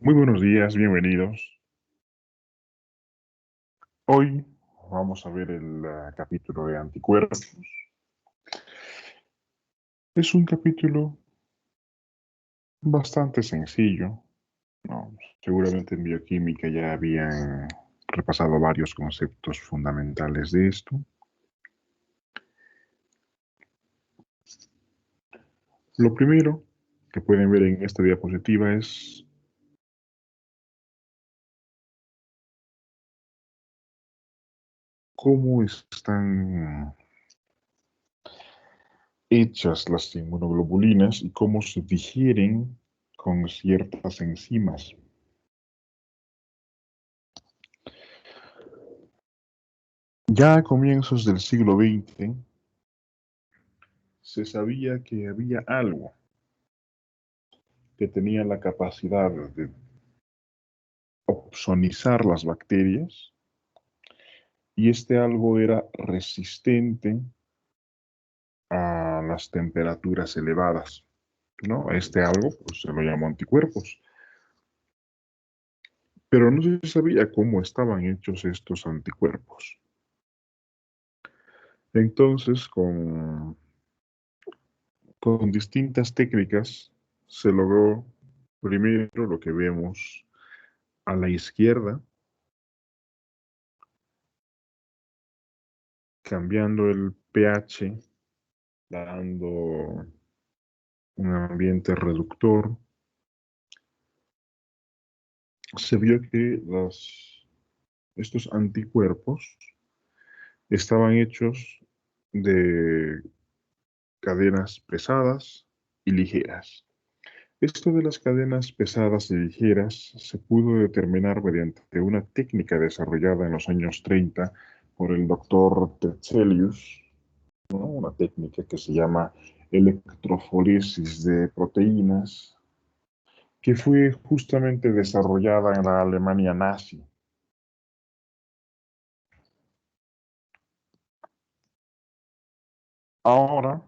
Muy buenos días, bienvenidos. Hoy vamos a ver el capítulo de anticuerpos. Es un capítulo bastante sencillo, ¿no? Seguramente en bioquímica ya habían repasado varios conceptos fundamentales de esto. Lo primero que pueden ver en esta diapositiva es cómo están hechas las inmunoglobulinas y cómo se digieren con ciertas enzimas. Ya a comienzos del siglo XX se sabía que había algo que tenía la capacidad de opsonizar las bacterias y este algo era resistente a las temperaturas elevadas, ¿no? Este algo pues, se lo llamó anticuerpos, pero no se sabía cómo estaban hechos estos anticuerpos. Entonces, con distintas técnicas se logró primero lo que vemos a la izquierda, cambiando el pH, dando un ambiente reductor. Se vio que estos anticuerpos estaban hechos de cadenas pesadas y ligeras. Esto de las cadenas pesadas y ligeras se pudo determinar mediante una técnica desarrollada en los años 30 por el doctor Tetzelius, ¿no? Una técnica que se llama electroforesis de proteínas, que fue justamente desarrollada en la Alemania nazi. Ahora,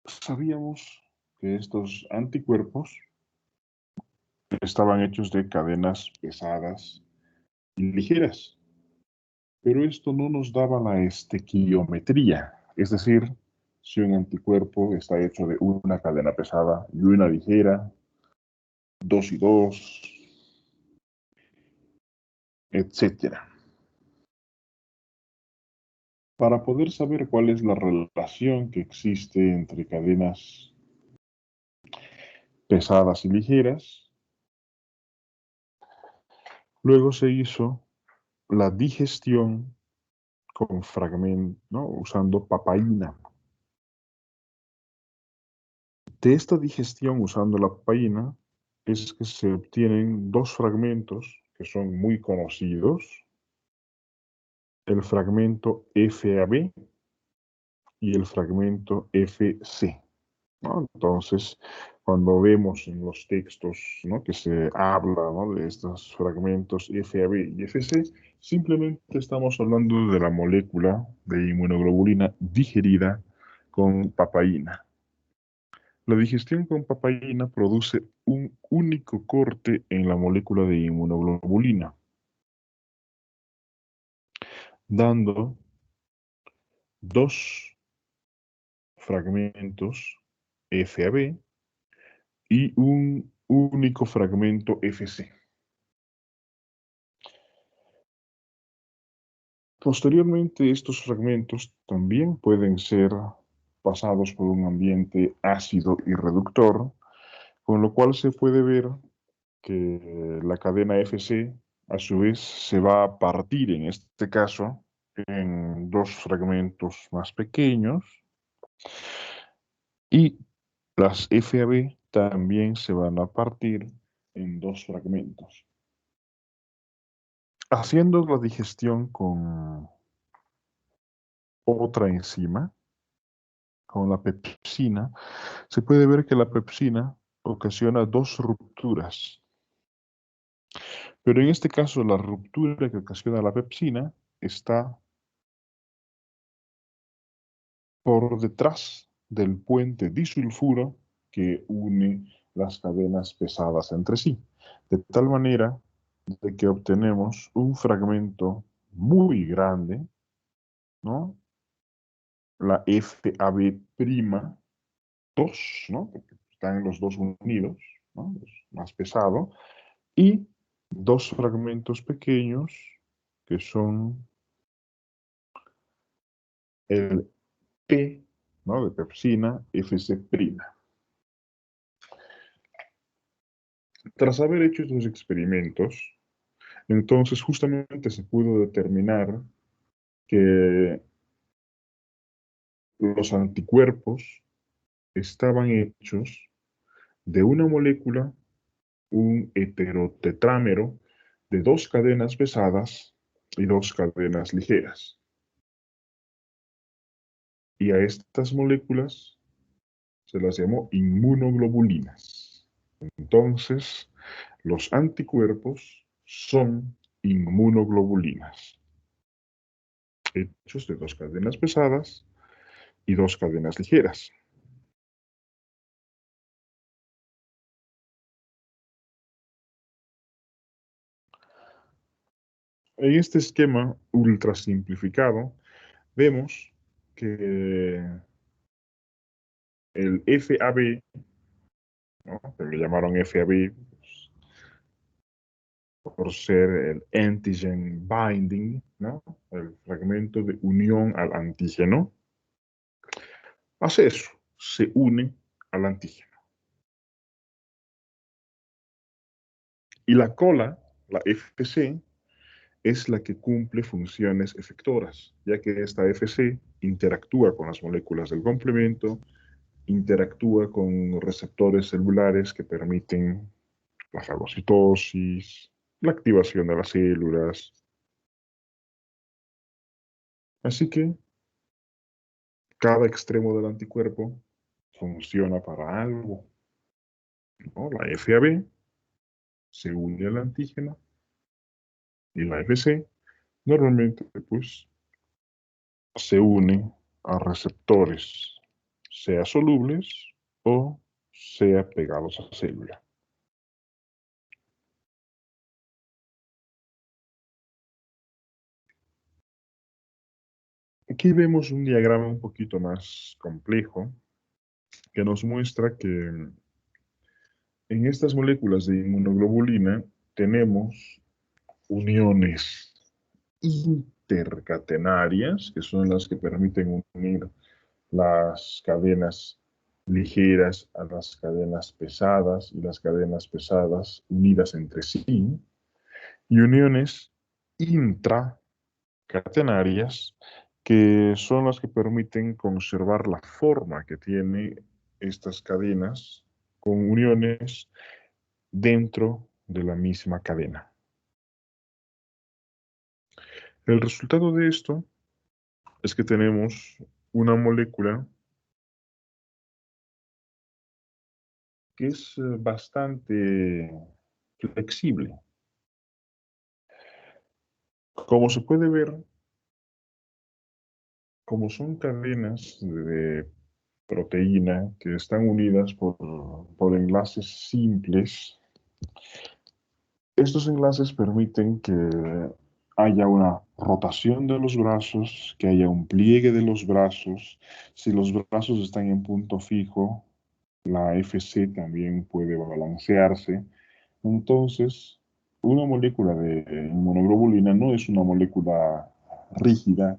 sabíamos que estos anticuerpos estaban hechos de cadenas pesadas y ligeras, pero esto no nos daba la estequiometría, es decir, si un anticuerpo está hecho de una cadena pesada y una ligera, dos y dos, etcétera. Para poder saber cuál es la relación que existe entre cadenas pesadas y ligeras, luego se hizo la digestión con fragmentos, ¿no? Usando papaína. De esta digestión usando la papaína es que se obtienen dos fragmentos que son muy conocidos, el fragmento FAB y el fragmento FC, ¿no? Entonces, cuando vemos en los textos, ¿no?, que se habla, ¿no?, de estos fragmentos FAB y FC, simplemente estamos hablando de la molécula de inmunoglobulina digerida con papaína. La digestión con papaína produce un único corte en la molécula de inmunoglobulina, dando dos fragmentos FAB y un único fragmento FC. Posteriormente, estos fragmentos también pueden ser pasados por un ambiente ácido y reductor, con lo cual se puede ver que la cadena FC a su vez se va a partir, en este caso, en dos fragmentos más pequeños y las FAB también se van a partir en dos fragmentos. Haciendo la digestión con otra enzima, con la pepsina, se puede ver que la pepsina ocasiona dos rupturas. Pero en este caso, la ruptura que ocasiona la pepsina está por detrás del puente disulfuro que une las cadenas pesadas entre sí, de tal manera de que obtenemos un fragmento muy grande, ¿no? La FAB', 2, ¿no? Porque están los dos unidos, ¿no? Es más pesado, y dos fragmentos pequeños que son el P, ¿no? De pepsina, FC'. Tras haber hecho estos experimentos, entonces justamente se pudo determinar que los anticuerpos estaban hechos de una molécula, un heterotetrámero, de dos cadenas pesadas y dos cadenas ligeras. Y a estas moléculas se las llamó inmunoglobulinas. Entonces, los anticuerpos son inmunoglobulinas, hechos de dos cadenas pesadas y dos cadenas ligeras. En este esquema ultra simplificado, vemos que el FAB, ¿no? Que le llamaron FAB por ser el antigen binding, ¿no? El fragmento de unión al antígeno, hace eso, se une al antígeno. Y la cola, la FC, es la que cumple funciones efectoras, ya que esta FC interactúa con las moléculas del complemento, interactúa con receptores celulares que permiten la fagocitosis, la activación de las células. Así que cada extremo del anticuerpo funciona para algo, ¿no? La FAB se une al antígeno y la FC normalmente pues se une a receptores, sea solubles o sea pegados a la célula. Aquí vemos un diagrama un poquito más complejo que nos muestra que en estas moléculas de inmunoglobulina tenemos uniones intercatenarias, que son las que permiten unir las cadenas ligeras a las cadenas pesadas y las cadenas pesadas unidas entre sí, y uniones intracatenarias, que son las que permiten conservar la forma que tiene estas cadenas con uniones dentro de la misma cadena. El resultado de esto es que tenemos una molécula que es bastante flexible. Como se puede ver, como son cadenas de proteína que están unidas por enlaces simples, estos enlaces permiten que haya una rotación de los brazos, que haya un pliegue de los brazos. Si los brazos están en punto fijo, la FC también puede balancearse. Entonces, una molécula de inmunoglobulina no es una molécula rígida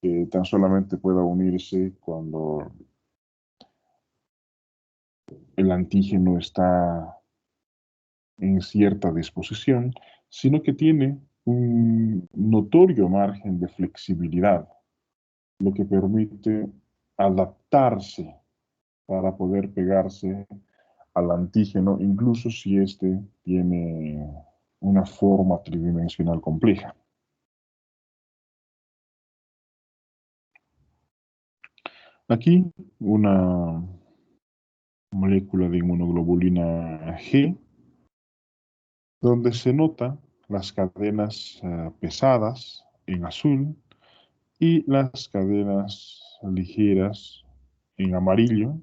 que tan solamente pueda unirse cuando el antígeno está en cierta disposición, sino que tiene un notorio margen de flexibilidad, lo que permite adaptarse para poder pegarse al antígeno, incluso si éste tiene una forma tridimensional compleja. Aquí una molécula de inmunoglobulina G, donde se nota las cadenas pesadas en azul y las cadenas ligeras en amarillo,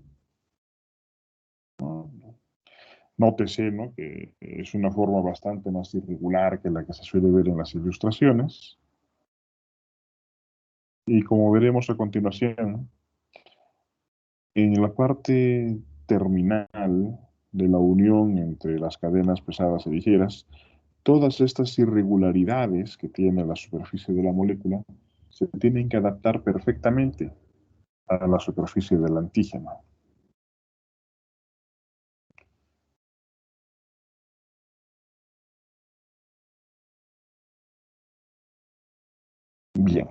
¿no? Nótese, ¿no?, que es una forma bastante más irregular que la que se suele ver en las ilustraciones. Y como veremos a continuación, en la parte terminal de la unión entre las cadenas pesadas y ligeras, todas estas irregularidades que tiene la superficie de la molécula se tienen que adaptar perfectamente a la superficie del antígeno. Bien,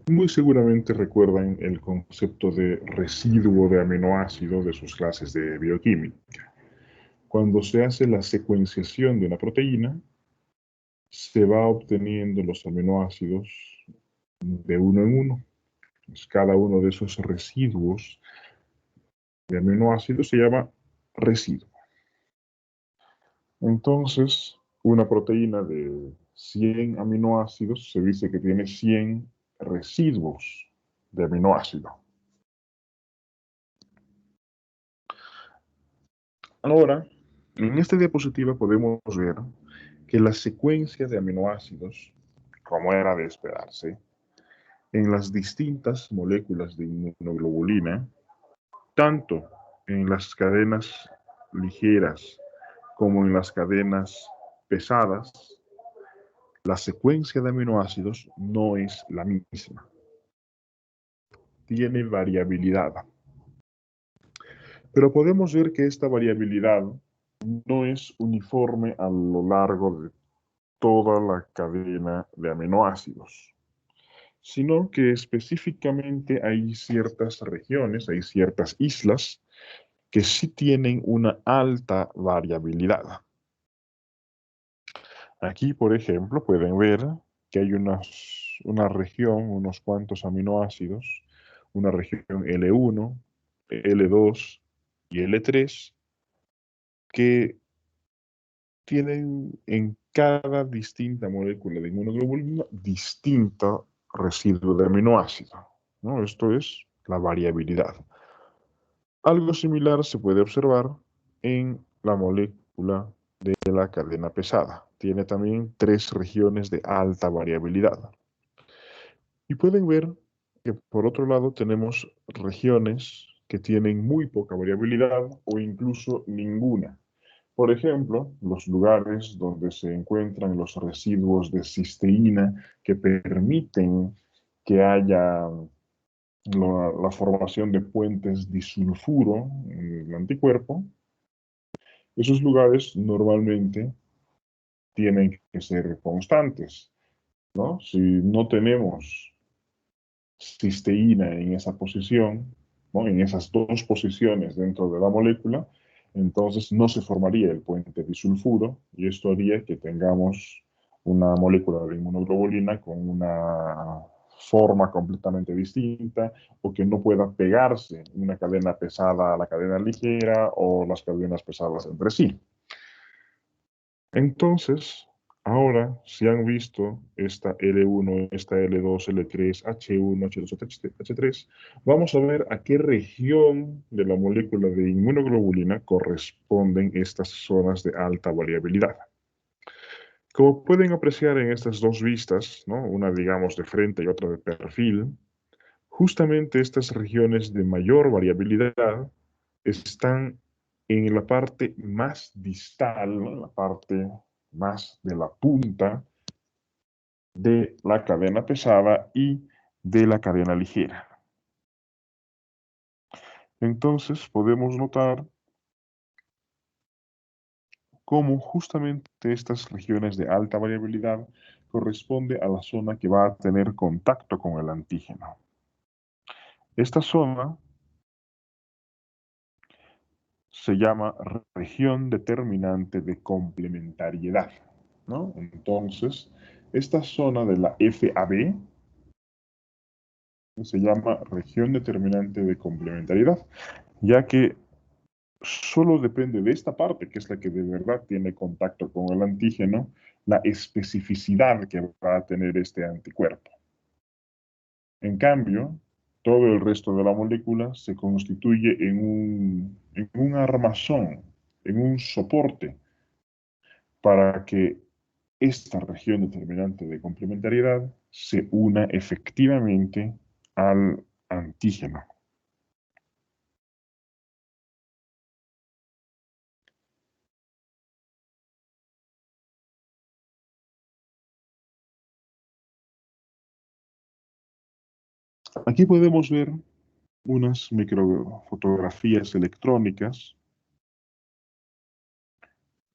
muy seguramente recuerdan el concepto de residuo de aminoácidos de sus clases de bioquímica. Cuando se hace la secuenciación de una proteína, se va obteniendo los aminoácidos de uno en uno. Pues cada uno de esos residuos de aminoácidos se llama residuo. Entonces, una proteína de 100 aminoácidos se dice que tiene 100 residuos de aminoácido. Ahora, en esta diapositiva podemos ver que la secuencia de aminoácidos, como era de esperarse, en las distintas moléculas de inmunoglobulina, tanto en las cadenas ligeras como en las cadenas pesadas, la secuencia de aminoácidos no es la misma. Tiene variabilidad. Pero podemos ver que esta variabilidad no es uniforme a lo largo de toda la cadena de aminoácidos, sino que específicamente hay ciertas regiones, hay ciertas islas que sí tienen una alta variabilidad. Aquí, por ejemplo, pueden ver que hay una región, unos cuantos aminoácidos, una región L1, L2 y L3, que tienen en cada distinta molécula de inmunoglobulina distinta residuo de aminoácido, ¿no? Esto es la variabilidad. Algo similar se puede observar en la molécula de la cadena pesada. Tiene también 3 regiones de alta variabilidad. Y pueden ver que por otro lado tenemos regiones que tienen muy poca variabilidad o incluso ninguna. Por ejemplo, los lugares donde se encuentran los residuos de cisteína que permiten que haya la formación de puentes disulfuro en el anticuerpo, esos lugares normalmente tienen que ser constantes, ¿no? Si no tenemos cisteína en esa posición, ¿no?, en esas dos posiciones dentro de la molécula, entonces no se formaría el puente disulfuro y esto haría que tengamos una molécula de inmunoglobulina con una forma completamente distinta o que no pueda pegarse una cadena pesada a la cadena ligera o las cadenas pesadas entre sí. Entonces, ahora, si han visto esta L1, esta L2, L3, H1, H2, H3, vamos a ver a qué región de la molécula de inmunoglobulina corresponden estas zonas de alta variabilidad. Como pueden apreciar en estas dos vistas, ¿no?, una digamos de frente y otra de perfil, justamente estas regiones de mayor variabilidad están en la parte más distal, ¿no?, en la parte más de la punta de la cadena pesada y de la cadena ligera. Entonces podemos notar cómo justamente estas regiones de alta variabilidad corresponde a la zona que va a tener contacto con el antígeno. Esta zona se llama región determinante de complementariedad, ¿no? Entonces, esta zona de la FAB se llama región determinante de complementariedad, ya que solo depende de esta parte, que es la que de verdad tiene contacto con el antígeno, la especificidad que va a tener este anticuerpo. En cambio, todo el resto de la molécula se constituye en un armazón, en un soporte, para que esta región determinante de complementariedad se una efectivamente al antígeno. Aquí podemos ver unas microfotografías electrónicas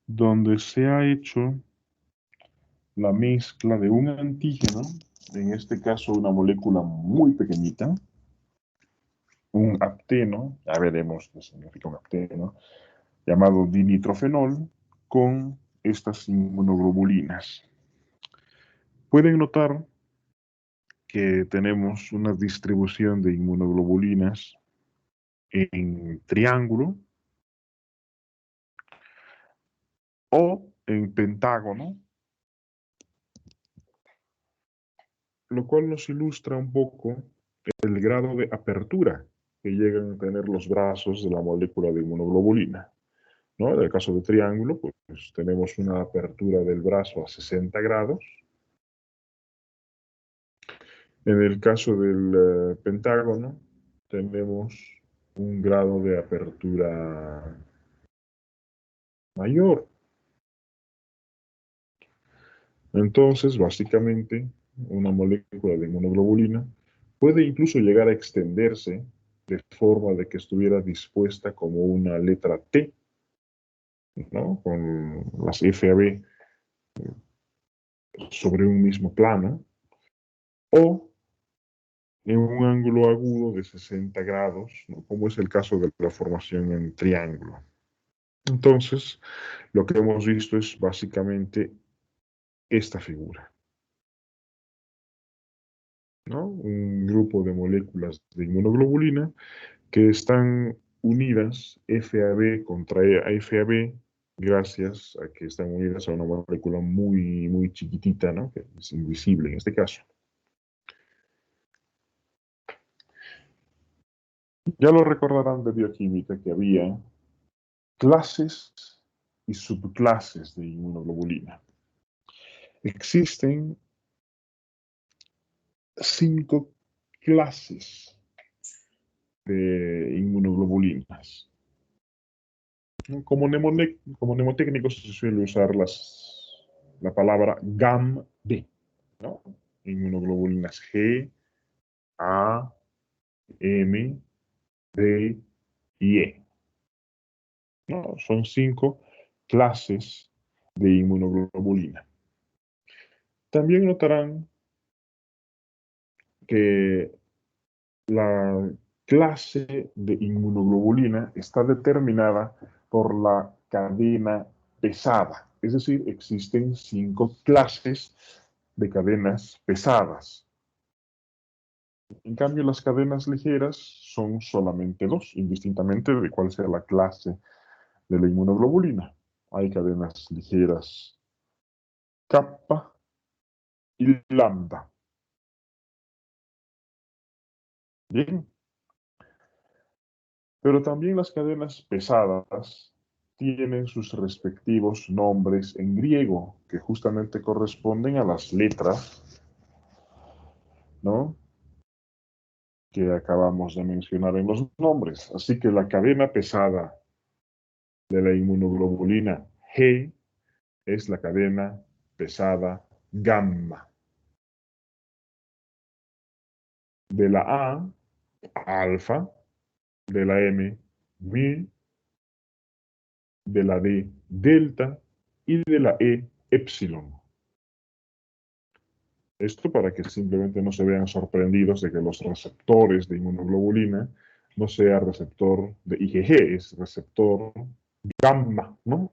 donde se ha hecho la mezcla de un antígeno, en este caso una molécula muy pequeñita, un apteno, ya veremos qué significa un apteno, llamado dinitrofenol, con estas inmunoglobulinas. Pueden notar que tenemos una distribución de inmunoglobulinas en triángulo o en pentágono, lo cual nos ilustra un poco el grado de apertura que llegan a tener los brazos de la molécula de inmunoglobulina, ¿no? En el caso de triángulo, pues tenemos una apertura del brazo a 60 grados. En el caso del pentágono, tenemos un grado de apertura mayor. Entonces, básicamente, una molécula de inmunoglobulina puede incluso llegar a extenderse de forma de que estuviera dispuesta como una letra T, ¿no? Con las FAB sobre un mismo plano, o en un ángulo agudo de 60 grados, ¿no? Como es el caso de la formación en triángulo. Entonces, lo que hemos visto es básicamente esta figura, ¿no? Un grupo de moléculas de inmunoglobulina que están unidas FAB contra FAB gracias a que están unidas a una molécula muy, muy chiquitita, ¿no? Que es invisible en este caso. Ya lo recordarán de bioquímica que había clases y subclases de inmunoglobulina. Existen 5 clases de inmunoglobulinas. Como mnemotécnicos se suele usar la palabra GAM-D, ¿no? Inmunoglobulinas G, A, M, D y E, ¿no? Son 5 clases de inmunoglobulina. También notarán que la clase de inmunoglobulina está determinada por la cadena pesada. Es decir, existen 5 clases de cadenas pesadas. En cambio, las cadenas ligeras son solamente 2, indistintamente de cuál sea la clase de la inmunoglobulina. Hay cadenas ligeras kappa y lambda. Bien, pero también las cadenas pesadas tienen sus respectivos nombres en griego, que justamente corresponden a las letras, ¿no? Que acabamos de mencionar en los nombres. Así que la cadena pesada de la inmunoglobulina G es la cadena pesada gamma. De la A, alfa, de la M, mi, de la D, delta y de la E, epsilon. Esto para que simplemente no se vean sorprendidos de que los receptores de inmunoglobulina no sea receptor de IgG, es receptor gamma, ¿no?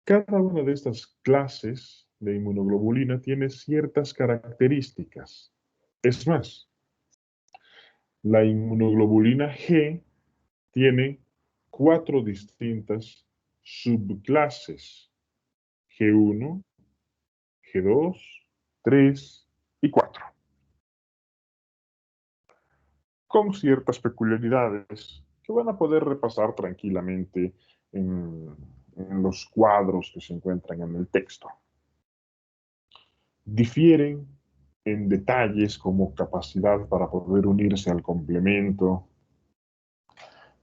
Cada una de estas clases de inmunoglobulina tiene ciertas características. Es más, la inmunoglobulina G tiene 4 distintas subclases: G1, G2, 3 y 4. con ciertas peculiaridades que van a poder repasar tranquilamente en los cuadros que se encuentran en el texto. Difieren en detalles como capacidad para poder unirse al complemento,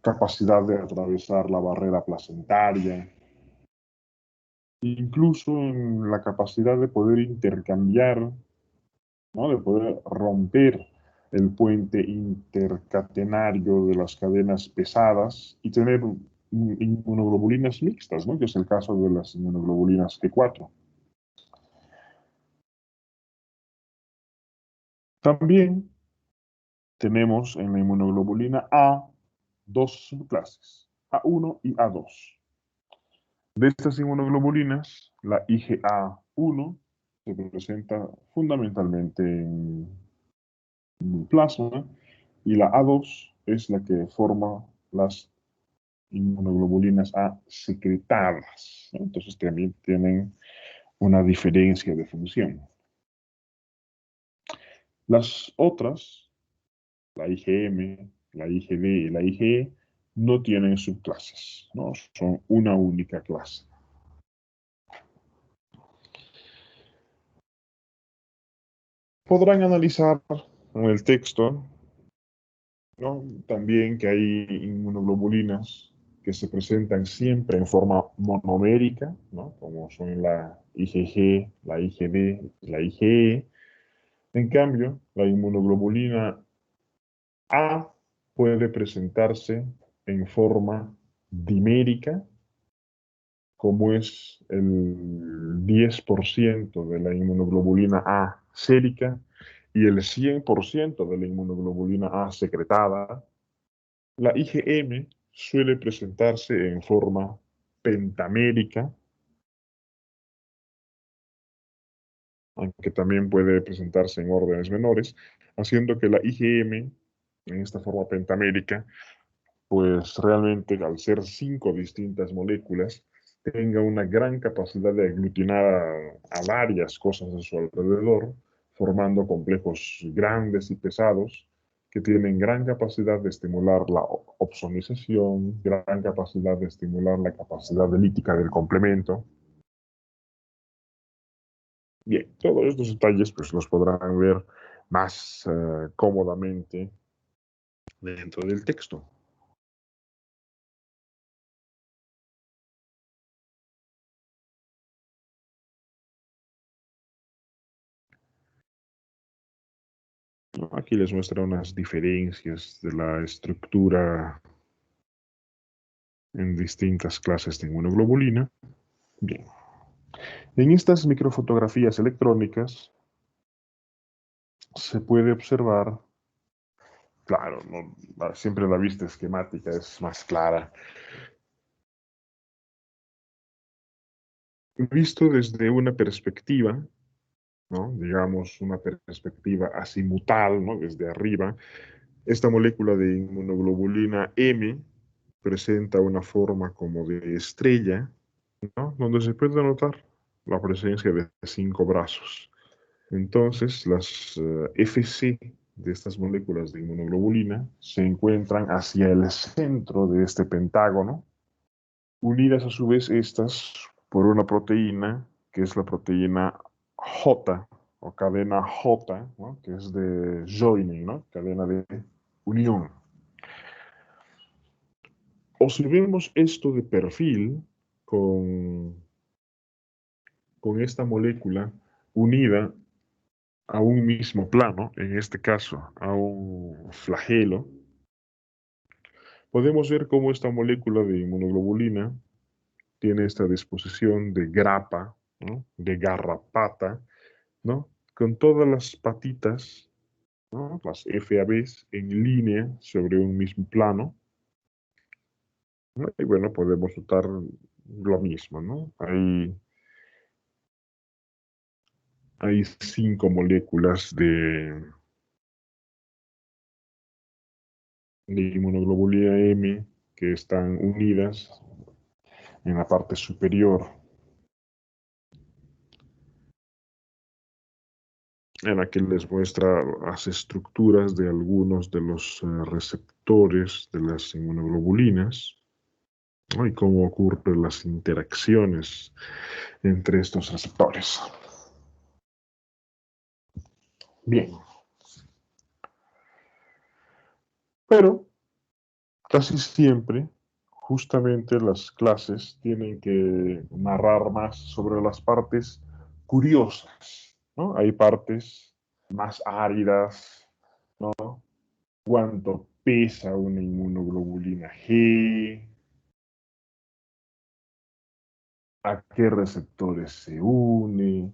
capacidad de atravesar la barrera placentaria, incluso en la capacidad de poder intercambiar, ¿no? De poder romper el puente intercatenario de las cadenas pesadas y tener inmunoglobulinas mixtas, ¿no? Que es el caso de las inmunoglobulinas G4. También tenemos en la inmunoglobulina A dos subclases, A1 y A2. De estas inmunoglobulinas, la IgA1 se presenta fundamentalmente en plasma y la A2 es la que forma las inmunoglobulinas A secretadas, ¿no? Entonces también tienen una diferencia de función. Las otras, la IgM, la IgD y la IgE, no tienen subclases, ¿no? Son una única clase. Podrán analizar en el texto, ¿no? También que hay inmunoglobulinas que se presentan siempre en forma monomérica, ¿no? Como son la IgG, la IgD, la IgE. En cambio, la inmunoglobulina A puede presentarse en forma dimérica, como es el 10% de la inmunoglobulina A sérica y el 100% de la inmunoglobulina A secretada. La IgM suele presentarse en forma pentamérica, aunque también puede presentarse en órdenes menores, haciendo que la IgM, en esta forma pentamérica, pues realmente al ser 5 distintas moléculas, tenga una gran capacidad de aglutinar a varias cosas a su alrededor, formando complejos grandes y pesados que tienen gran capacidad de estimular la opsonización, gran capacidad de estimular la capacidad lítica del complemento. Bien, todos estos detalles pues los podrán ver más cómodamente dentro del texto. Aquí les muestra unas diferencias de la estructura en distintas clases de inmunoglobulina. Bien, en estas microfotografías electrónicas se puede observar, claro, no, siempre la vista esquemática es más clara, visto desde una perspectiva, ¿no? Digamos, una perspectiva azimutal, ¿no? Desde arriba, esta molécula de inmunoglobulina M presenta una forma como de estrella, ¿no? Donde se puede notar la presencia de 5 brazos. Entonces, las FC de estas moléculas de inmunoglobulina se encuentran hacia el centro de este pentágono, unidas a su vez estas por una proteína que es la proteína J o cadena J, ¿no? Que es de joining, ¿no? Cadena de unión. Observemos esto de perfil con, con esta molécula unida a un mismo plano, en este caso a un flagelo. Podemos ver cómo esta molécula de inmunoglobulina tiene esta disposición de grapa, ¿no? De garrapata, ¿no? Con todas las patitas, ¿no? Las FABs en línea sobre un mismo plano, ¿no? Y bueno, podemos notar lo mismo, ¿no? Hay 5 moléculas de inmunoglobulina M que están unidas en la parte superior. en la que les muestra las estructuras de algunos de los receptores de las inmunoglobulinas, ¿no? Y cómo ocurren las interacciones entre estos receptores. Bien, pero casi siempre, justamente las clases tienen que narrar más sobre las partes curiosas, ¿no? Hay partes más áridas, ¿no? Cuánto pesa una inmunoglobulina G, a qué receptores se une,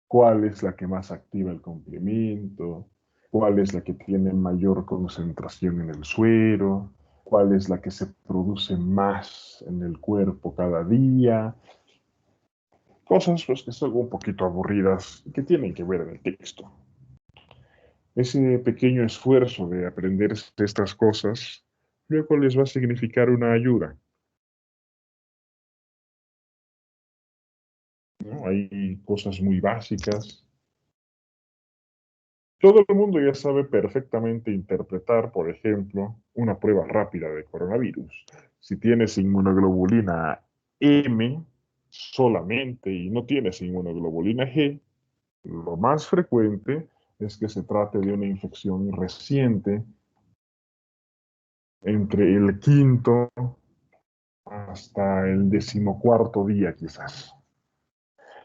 cuál es la que más activa el complemento, cuál es la que tiene mayor concentración en el suero, cuál es la que se produce más en el cuerpo cada día. Cosas pues, que son un poquito aburridas y que tienen que ver en el texto. Ese pequeño esfuerzo de aprender estas cosas luego les va a significar una ayuda, ¿no? Hay cosas muy básicas. Todo el mundo ya sabe perfectamente interpretar, por ejemplo, una prueba rápida de coronavirus. Si tienes inmunoglobulina M solamente y no tienes inmunoglobulina G, lo más frecuente es que se trate de una infección reciente entre el quinto hasta el decimocuarto día quizás.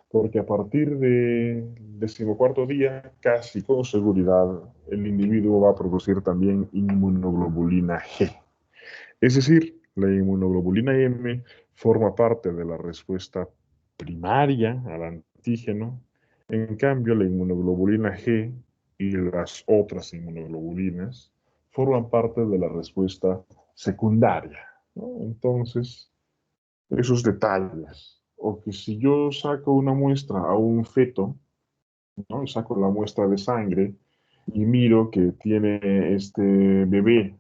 Porque a partir del decimocuarto día, casi con seguridad, el individuo va a producir también inmunoglobulina G. Es decir, la inmunoglobulina M forma parte de la respuesta primaria al antígeno. En cambio, la inmunoglobulina G y las otras inmunoglobulinas forman parte de la respuesta secundaria, ¿no? Entonces, esos detalles. O que si yo saco una muestra a un feto, ¿no? Saco la muestra de sangre y miro que tiene este bebé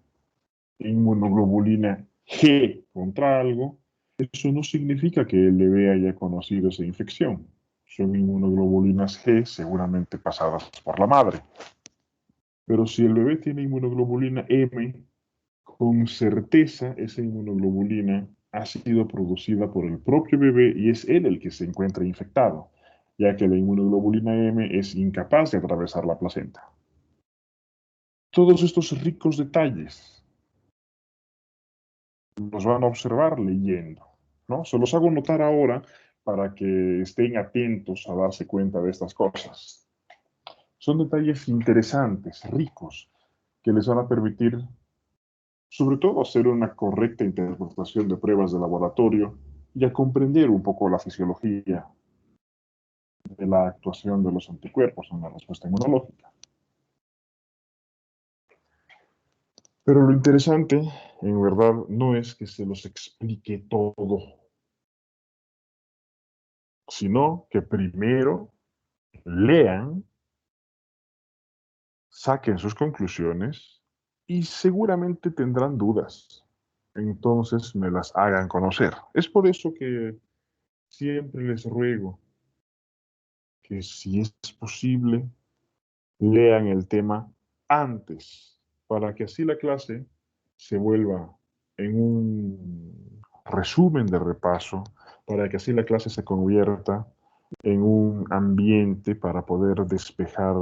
inmunoglobulina G contra algo, eso no significa que el bebé haya conocido esa infección. Son inmunoglobulinas G seguramente pasadas por la madre. Pero si el bebé tiene inmunoglobulina M, con certeza esa inmunoglobulina ha sido producida por el propio bebé y es él el que se encuentra infectado, ya que la inmunoglobulina M es incapaz de atravesar la placenta. Todos estos ricos detalles los van a observar leyendo, ¿no? Se los hago notar ahora para que estén atentos a darse cuenta de estas cosas. Son detalles interesantes, ricos, que les van a permitir, sobre todo, hacer una correcta interpretación de pruebas de laboratorio y a comprender un poco la fisiología de la actuación de los anticuerpos en la respuesta inmunológica. Pero lo interesante, en verdad, no es que se los explique todo, sino que primero lean, saquen sus conclusiones y seguramente tendrán dudas. Entonces me las hagan conocer. Es por eso que siempre les ruego que si es posible, lean el tema antes, para que así la clase se vuelva en un resumen de repaso, para que así la clase se convierta en un ambiente para poder despejar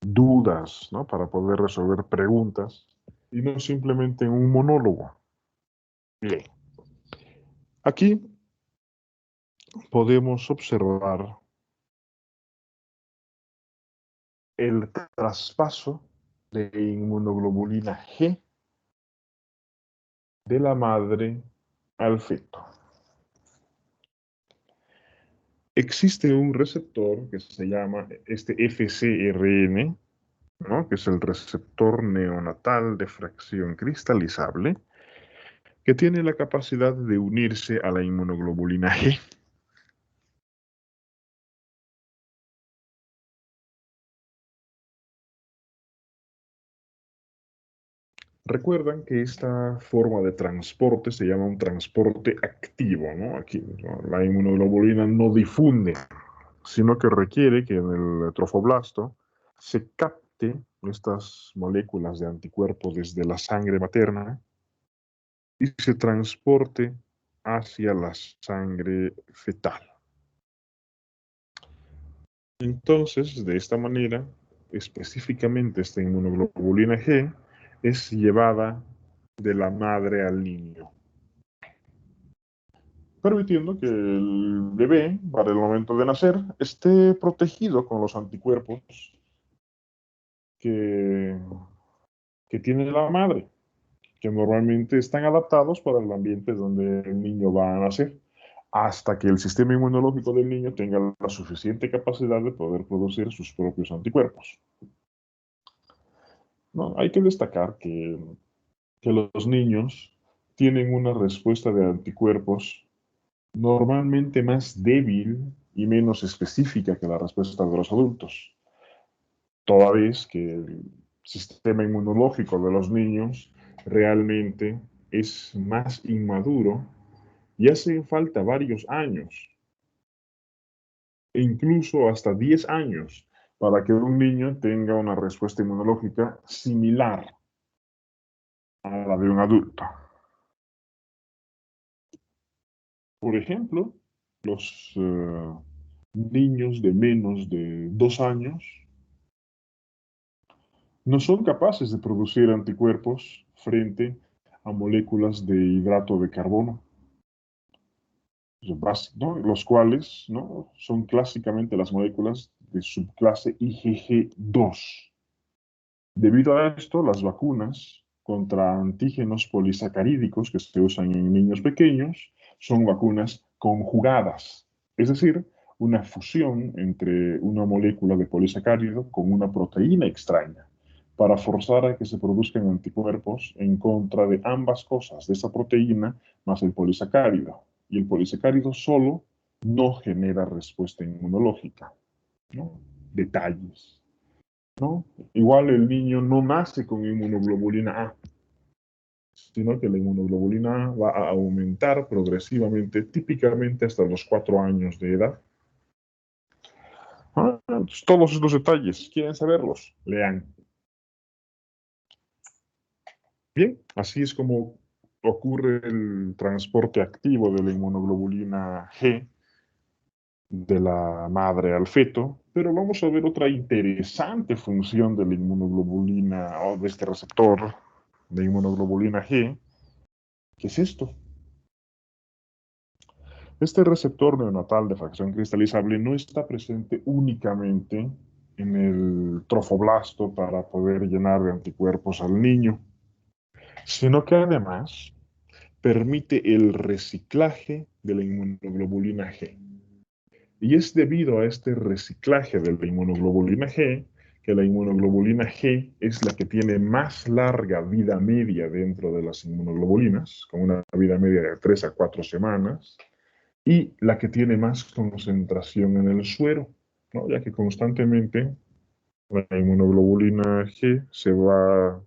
dudas, ¿no? Para poder resolver preguntas y no simplemente en un monólogo. Bien, aquí podemos observar el traspaso de inmunoglobulina G de la madre al feto. Existe un receptor que se llama este FcRn, ¿no? Que es el receptor neonatal de fracción cristalizable, que tiene la capacidad de unirse a la inmunoglobulina G. Recuerdan que esta forma de transporte se llama un transporte activo, ¿no? Aquí, ¿no? La inmunoglobulina no difunde, sino que requiere que en el trofoblasto se capte estas moléculas de anticuerpos desde la sangre materna y se transporte hacia la sangre fetal. Entonces, de esta manera, específicamente esta inmunoglobulina G es llevada de la madre al niño, permitiendo que el bebé, para el momento de nacer, esté protegido con los anticuerpos que, que tiene la madre, que normalmente están adaptados para el ambiente donde el niño va a nacer, hasta que el sistema inmunológico del niño tenga la suficiente capacidad de poder producir sus propios anticuerpos. ¿No? Hay que destacar que los niños tienen una respuesta de anticuerpos normalmente más débil y menos específica que la respuesta de los adultos, toda vez que el sistema inmunológico de los niños realmente es más inmaduro y hacen falta varios años, e incluso hasta 10 años, para que un niño tenga una respuesta inmunológica similar a la de un adulto. Por ejemplo, los niños de menos de 2 años no son capaces de producir anticuerpos frente a moléculas de hidrato de carbono, ¿no? Los cuales, ¿no?, son clásicamente las moléculas de subclase IgG2. Debido a esto, las vacunas contra antígenos polisacarídicos que se usan en niños pequeños son vacunas conjugadas, es decir, una fusión entre una molécula de polisacárido con una proteína extraña, para forzar a que se produzcan anticuerpos en contra de ambas cosas, de esa proteína más el polisacárido. Y el polisacárido solo no genera respuesta inmunológica, ¿no? Detalles, ¿no? Igual el niño no nace con inmunoglobulina A, sino que la inmunoglobulina A va a aumentar progresivamente, típicamente hasta los 4 años de edad. Todos estos detalles, ¿quieren saberlos? Lean. Bien, así es como ocurre el transporte activo de la inmunoglobulina G de la madre al feto, pero vamos a ver otra interesante función de la inmunoglobulina o de este receptor de inmunoglobulina G. ¿Qué es esto? Este receptor neonatal de fracción cristalizable no está presente únicamente en el trofoblasto para poder llenar de anticuerpos al niño, sino que además permite el reciclaje de la inmunoglobulina G. Y es debido a este reciclaje de la inmunoglobulina G que la inmunoglobulina G es la que tiene más larga vida media dentro de las inmunoglobulinas, con una vida media de 3 a 4 semanas, y la que tiene más concentración en el suero, ¿no? Ya que constantemente la inmunoglobulina G se va,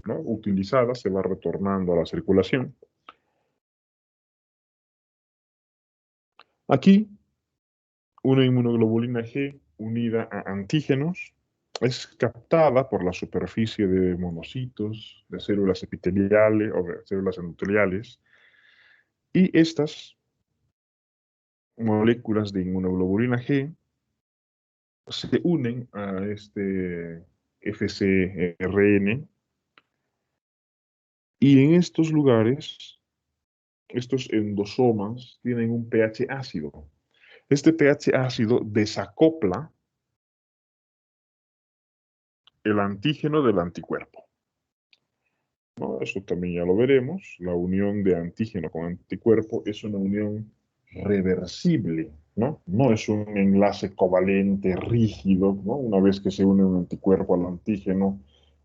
¿no?, utilizada, se va retornando a la circulación. Aquí, una inmunoglobulina G unida a antígenos es captada por la superficie de monocitos, de células epiteliales o de células endoteliales, y estas moléculas de inmunoglobulina G se unen a este FcRn, y en estos lugares, estos endosomas tienen un pH ácido. Este pH ácido desacopla el antígeno del anticuerpo, ¿no? Eso también ya lo veremos. La unión de antígeno con anticuerpo es una unión reversible, ¿no? No es un enlace covalente rígido, ¿no? Una vez que se une un anticuerpo al antígeno,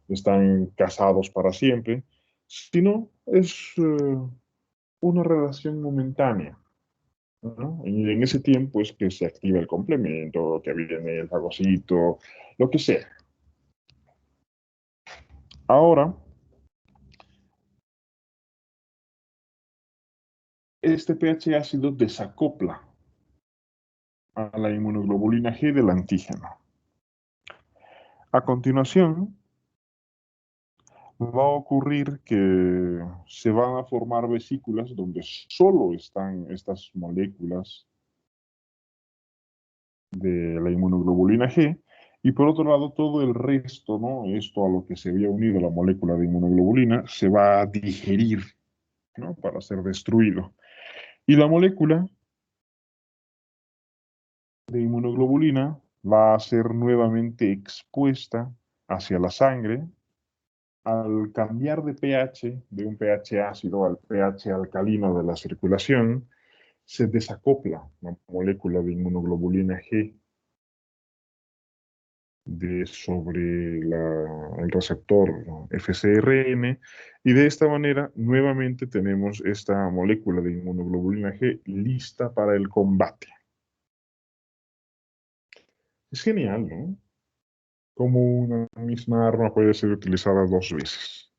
están casados para siempre, sino es una relación momentánea, ¿no? Y en ese tiempo es que se activa el complemento, que viene el fagocito, lo que sea. Ahora, este pH ácido desacopla a la inmunoglobulina G del antígeno. A continuación, va a ocurrir que se van a formar vesículas donde solo están estas moléculas de la inmunoglobulina G, y por otro lado todo el resto, ¿no? Esto a lo que se había unido la molécula de inmunoglobulina, se va a digerir, ¿no? Para ser destruido. Y la molécula de inmunoglobulina va a ser nuevamente expuesta hacia la sangre. Al cambiar de pH, de un pH ácido al pH alcalino de la circulación, se desacopla la molécula de inmunoglobulina G sobre el receptor FcRn, y de esta manera nuevamente tenemos esta molécula de inmunoglobulina G lista para el combate. Es genial, ¿no? Como una misma arma puede ser utilizada dos veces.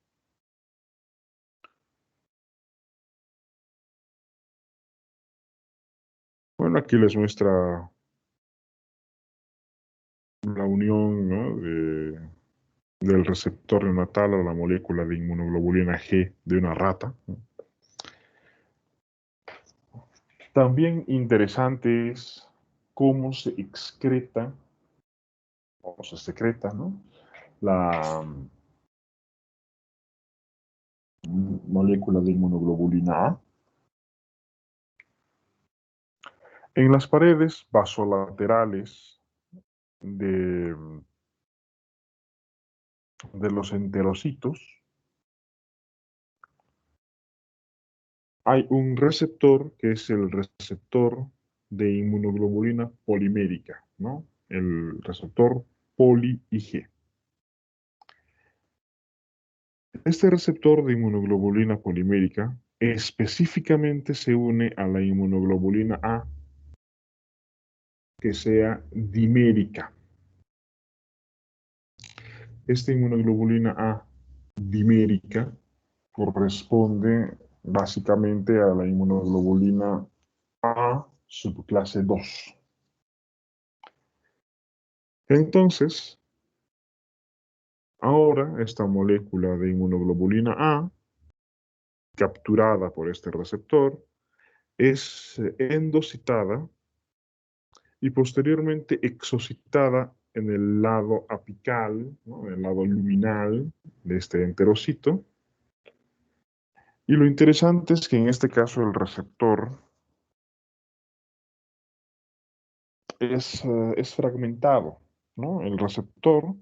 Bueno, aquí les muestra la unión, ¿no? Del receptor neonatal a la molécula de inmunoglobulina G de una rata. También interesante es cómo se excreta o se secreta, ¿no? La molécula de inmunoglobulina A en las paredes vasolaterales de, de los enterocitos. Hay un receptor que es el receptor de inmunoglobulina polimérica, ¿no? El receptor poli-IG. Este receptor de inmunoglobulina polimérica específicamente se une a la inmunoglobulina A que sea dimérica. Esta inmunoglobulina A dimérica corresponde básicamente a la inmunoglobulina A subclase 2. Entonces, ahora esta molécula de inmunoglobulina A, capturada por este receptor, es endocitada y posteriormente exocitada en el lado apical, ¿no? En el lado luminal de este enterocito. Y lo interesante es que en este caso el receptor es fragmentado, ¿no? El receptor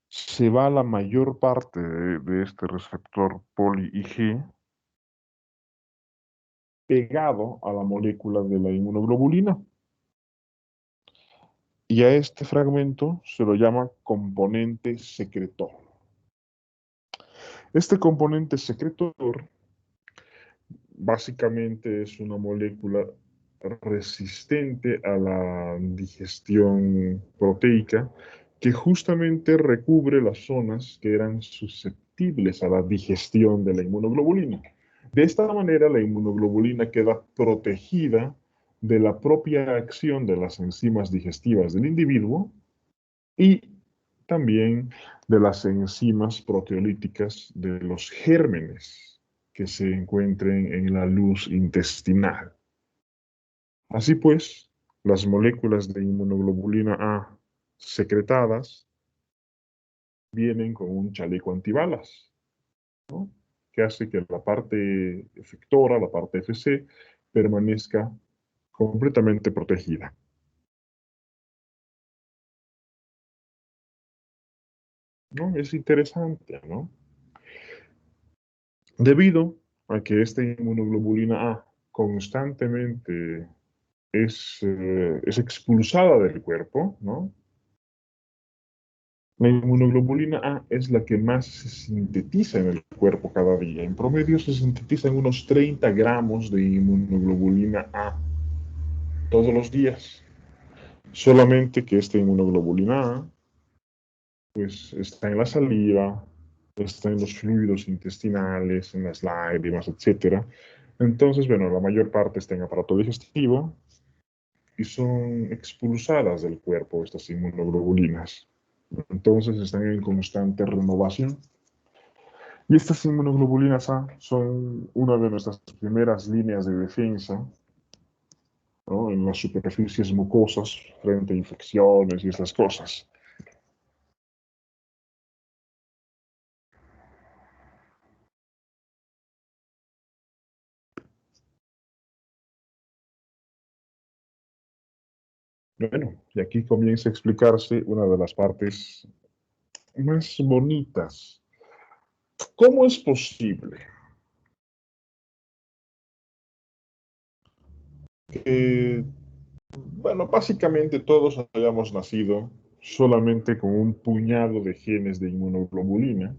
se va a la mayor parte de este receptor poli-IG pegado a la molécula de la inmunoglobulina. Y a este fragmento se lo llama componente secretor. Este componente secretor básicamente es una molécula resistente a la digestión proteica que justamente recubre las zonas que eran susceptibles a la digestión de la inmunoglobulina. De esta manera, la inmunoglobulina queda protegida de la propia acción de las enzimas digestivas del individuo y también de las enzimas proteolíticas de los gérmenes que se encuentren en la luz intestinal. Así pues, las moléculas de inmunoglobulina A secretadas vienen con un chaleco antibalas, ¿no? Que hace que la parte efectora, la parte FC, permanezca completamente protegida. ¿No? Es interesante, ¿no? Debido a que esta inmunoglobulina A constantemente es expulsada del cuerpo, ¿no? La inmunoglobulina A es la que más se sintetiza en el cuerpo cada día. En promedio se sintetizan unos 30 gramos de inmunoglobulina A todos los días. Solamente que esta inmunoglobulina A pues, está en la saliva, está en los fluidos intestinales, en las lágrimas, etc. Entonces, bueno, la mayor parte está en aparato digestivo y son expulsadas del cuerpo estas inmunoglobulinas. Entonces están en constante renovación. Y estas inmunoglobulinas A son una de nuestras primeras líneas de defensa, ¿no?, en las superficies mucosas frente a infecciones y estas cosas. Bueno, y aquí comienza a explicarse una de las partes más bonitas. ¿Cómo es posible que, bueno, básicamente todos hayamos nacido solamente con un puñado de genes de inmunoglobulina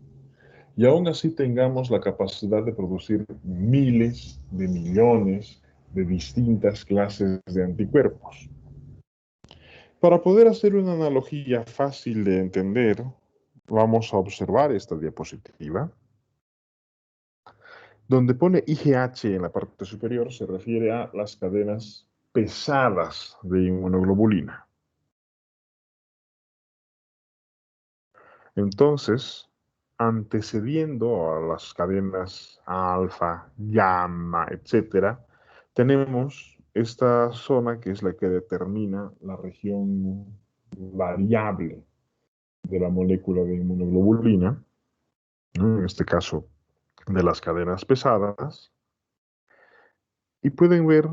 y aún así tengamos la capacidad de producir miles de millones de distintas clases de anticuerpos? Para poder hacer una analogía fácil de entender, vamos a observar esta diapositiva. Donde pone IgH en la parte superior se refiere a las cadenas pesadas de inmunoglobulina. Entonces, antecediendo a las cadenas alfa, gamma, etcétera, tenemos esta zona que es la que determina la región variable de la molécula de inmunoglobulina, ¿no?, en este caso de las cadenas pesadas, y pueden ver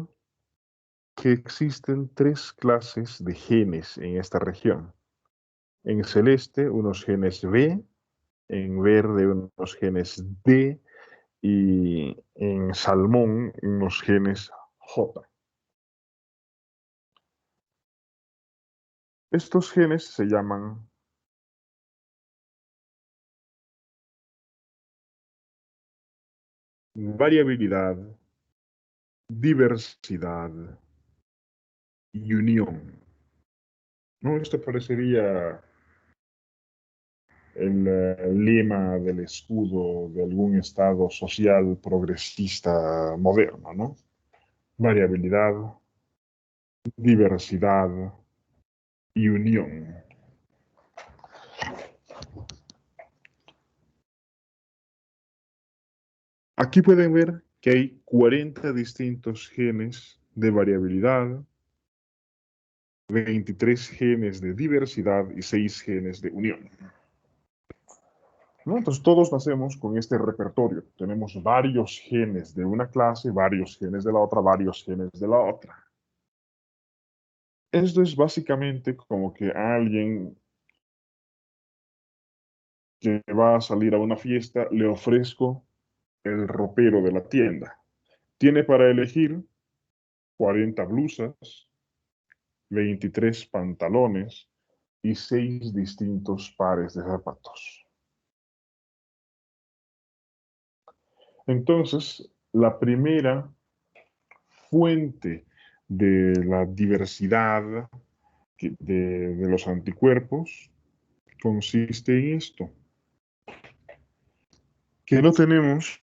que existen tres clases de genes en esta región. En celeste, unos genes B, en verde, unos genes D, y en salmón, unos genes J. Estos genes se llaman variabilidad, diversidad y unión. ¿No? Esto parecería el lema del escudo de algún estado social progresista moderno, ¿no? Variabilidad, diversidad y unión. Aquí pueden ver que hay 40 distintos genes de variabilidad, 23 genes de diversidad y 6 genes de unión, ¿no? Entonces todos nacemos con este repertorio. Tenemos varios genes de una clase, varios genes de la otra, varios genes de la otra. Esto es básicamente como que a alguien que va a salir a una fiesta le ofrezco el ropero de la tienda. Tiene para elegir 40 blusas, 23 pantalones y 6 distintos pares de zapatos. Entonces, la primera fuente de la diversidad de los anticuerpos consiste en esto, que no tenemos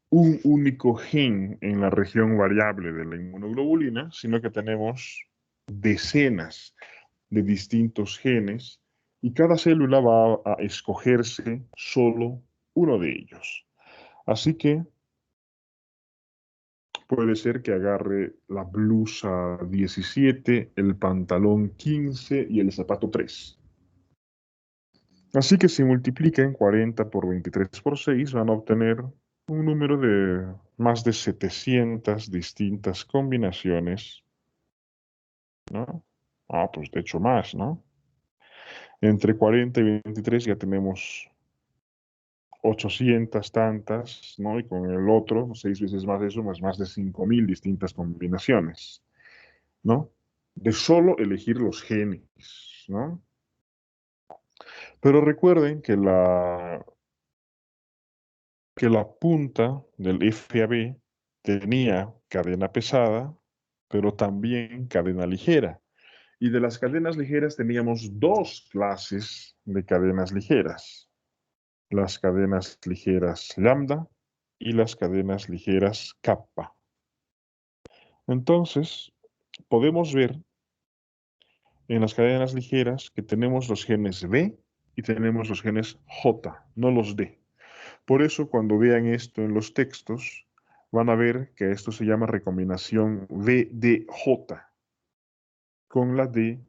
un único gen en la región variable de la inmunoglobulina, sino que tenemos decenas de distintos genes y cada célula va a escogerse solo uno de ellos. Así que puede ser que agarre la blusa 17, el pantalón 15 y el zapato 3. Así que si multiplican 40 por 23 por 6, van a obtener un número de más de 700 distintas combinaciones, ¿no? Ah, pues de hecho más, ¿no? Entre 40 y 23 ya tenemos 800 tantas, ¿no? Y con el otro, 6 veces más de eso, más de 5000 distintas combinaciones, ¿no? De solo elegir los genes, ¿no? Pero recuerden que la punta del FAB tenía cadena pesada, pero también cadena ligera. Y de las cadenas ligeras teníamos dos clases de cadenas ligeras: las cadenas ligeras lambda y las cadenas ligeras kappa. Entonces, podemos ver en las cadenas ligeras que tenemos los genes B y tenemos los genes J, no los D. Por eso, cuando vean esto en los textos, van a ver que esto se llama recombinación VDJ, con la D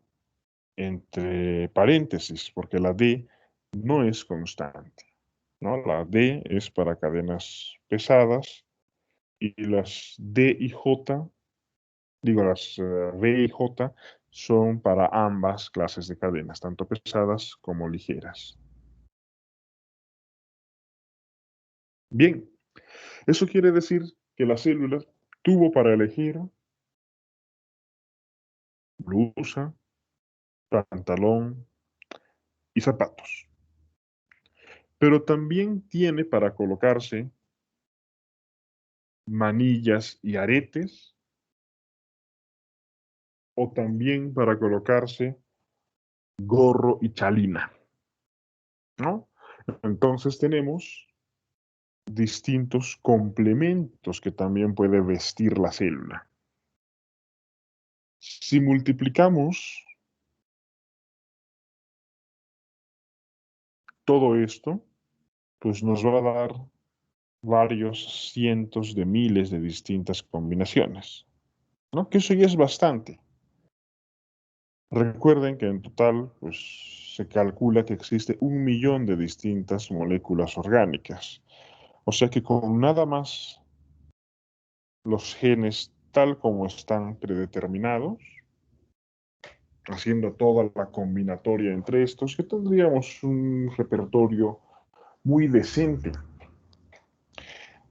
entre paréntesis, porque la D no es constante, ¿no? La D es para cadenas pesadas y las D y J, digo, las V y J son para ambas clases de cadenas, tanto pesadas como ligeras. Bien, eso quiere decir que la célula tuvo para elegir blusa, pantalón y zapatos. Pero también tiene para colocarse manillas y aretes, o también para colocarse gorro y chalina, ¿no? Entonces tenemos distintos complementos que también puede vestir la célula. Si multiplicamos todo esto, pues nos va a dar varios cientos de miles de distintas combinaciones, ¿no? Que eso ya es bastante. Recuerden que en total, pues, se calcula que existe 1 millón de distintas moléculas orgánicas. O sea que con nada más los genes tal como están predeterminados, haciendo toda la combinatoria entre estos, que tendríamos un repertorio muy decente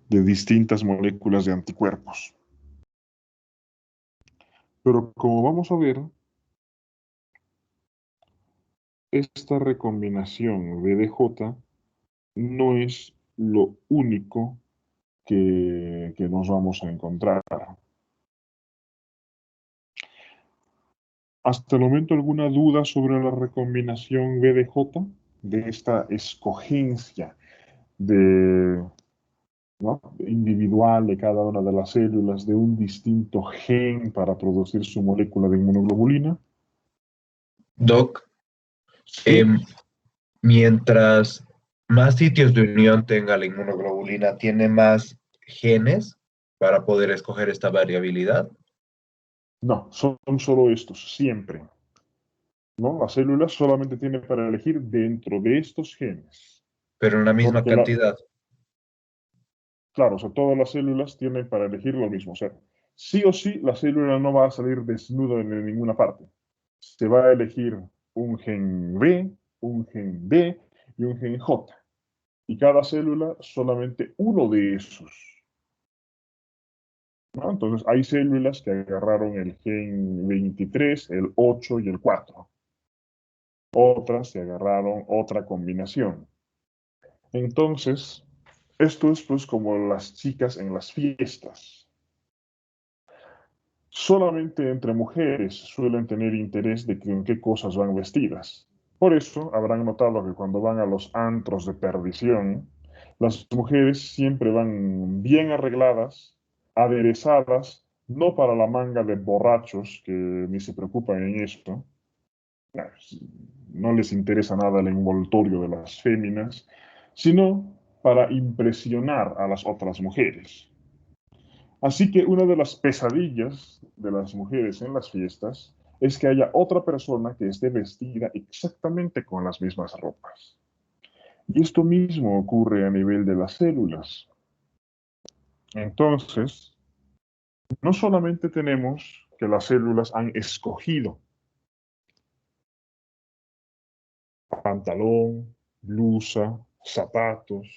de distintas moléculas de anticuerpos. Pero como vamos a ver, esta recombinación VDJ no es lo único que nos vamos a encontrar. ¿Hasta el momento alguna duda sobre la recombinación VDJ? De esta escogencia de, ¿no?, individual de cada una de las células de un distinto gen para producir su molécula de inmunoglobulina. Doc, Sí, mientras más sitios de unión tenga la inmunoglobulina, ¿tiene más genes para poder escoger esta variabilidad? no, son solo estos, siempre, ¿no? La célula solamente tiene para elegir dentro de estos genes, Pero en la misma porque la, cantidad. claro, o sea, todas las células tienen para elegir lo mismo. O sea, sí o sí, la célula no va a salir desnuda en ninguna parte. Se va a elegir un gen B, un gen D y un gen J. Y cada célula solamente uno de esos, ¿no? Entonces, hay células que agarraron el gen 23, el 8 y el 4. Otras se agarraron otra combinación. Entonces, esto es pues como las chicas en las fiestas. Solamente entre mujeres suelen tener interés de en qué cosas van vestidas. Por eso habrán notado que cuando van a los antros de perdición, las mujeres siempre van bien arregladas, aderezadas, no para la manga de borrachos que ni se preocupan en esto. No les interesa nada el envoltorio de las féminas, sino para impresionar a las otras mujeres. Así que una de las pesadillas de las mujeres en las fiestas es que haya otra persona que esté vestida exactamente con las mismas ropas. Y esto mismo ocurre a nivel de las células. Entonces, no solamente tenemos que las células han escogido pantalón, blusa, zapatos,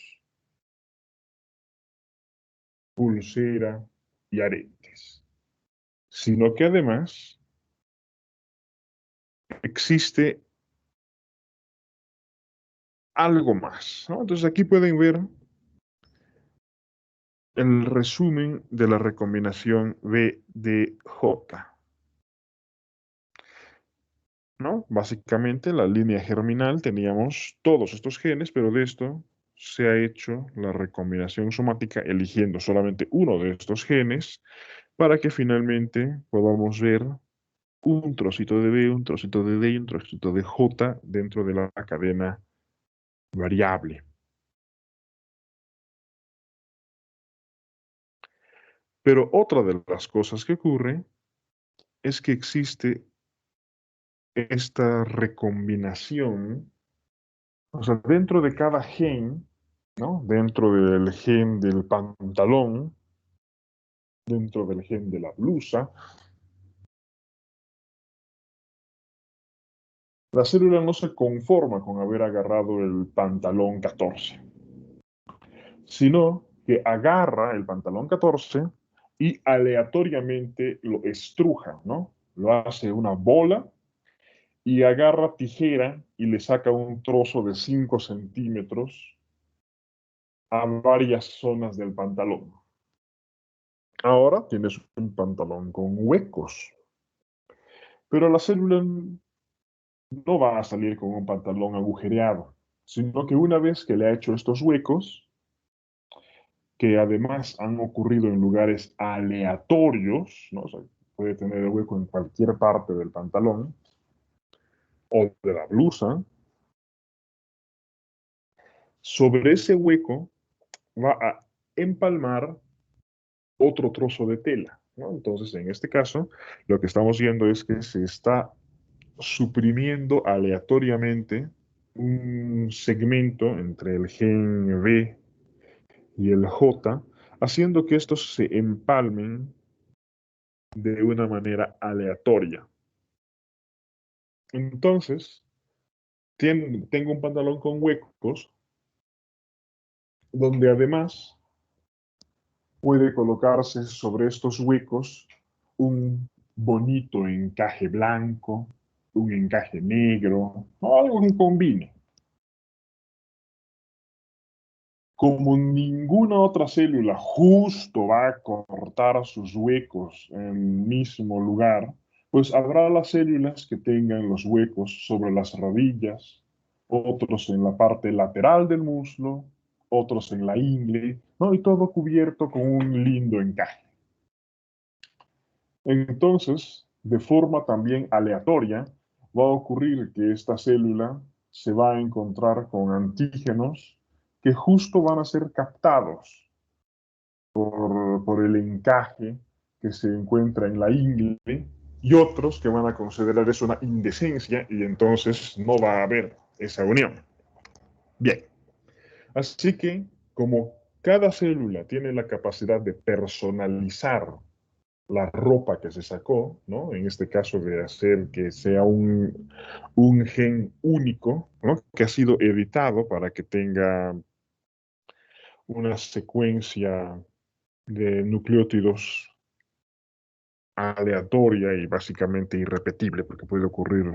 pulsera y aretes, sino que además existe algo más, ¿no? Entonces aquí pueden ver el resumen de la recombinación VDJ, ¿no? Básicamente, la línea germinal teníamos todos estos genes, pero de esto se ha hecho la recombinación somática eligiendo solamente uno de estos genes para que finalmente podamos ver un trocito de B, un trocito de D y un trocito de J dentro de la cadena variable. Pero otra de las cosas que ocurre es que existe esta recombinación, o sea, dentro de cada gen, ¿no? Dentro del gen del pantalón, dentro del gen de la blusa, la célula no se conforma con haber agarrado el pantalón 14, sino que agarra el pantalón 14 y aleatoriamente lo estruja, ¿no? Lo hace una bola y agarra tijera y le saca un trozo de 5 centímetros a varias zonas del pantalón. Ahora tienes un pantalón con huecos, pero la célula no va a salir con un pantalón agujereado, sino que una vez que le ha hecho estos huecos, que además han ocurrido en lugares aleatorios, ¿no? O sea, puede tener el hueco en cualquier parte del pantalón o de la blusa, sobre ese hueco va a empalmar otro trozo de tela, ¿no? Entonces, en este caso, lo que estamos viendo es que se está suprimiendo aleatoriamente un segmento entre el gen B y el J, haciendo que estos se empalmen de una manera aleatoria. Entonces, tengo un pantalón con huecos, donde además puede colocarse sobre estos huecos un bonito encaje blanco, un encaje negro, o algo que combine. Como ninguna otra célula justo va a cortar sus huecos en el mismo lugar, pues habrá las células que tengan los huecos sobre las rodillas, otros en la parte lateral del muslo, otros en la ingle, ¿no? Y todo cubierto con un lindo encaje. Entonces, de forma también aleatoria, va a ocurrir que esta célula se va a encontrar con antígenos que justo van a ser captados por el encaje que se encuentra en la ingle y otros que van a considerar eso una indecencia y entonces no va a haber esa unión. Bien, así que como cada célula tiene la capacidad de personalizar la ropa que se sacó, ¿no? En este caso de hacer que sea un gen único, ¿no? Que ha sido editado para que tenga una secuencia de nucleótidos aleatoria y básicamente irrepetible, porque puede ocurrir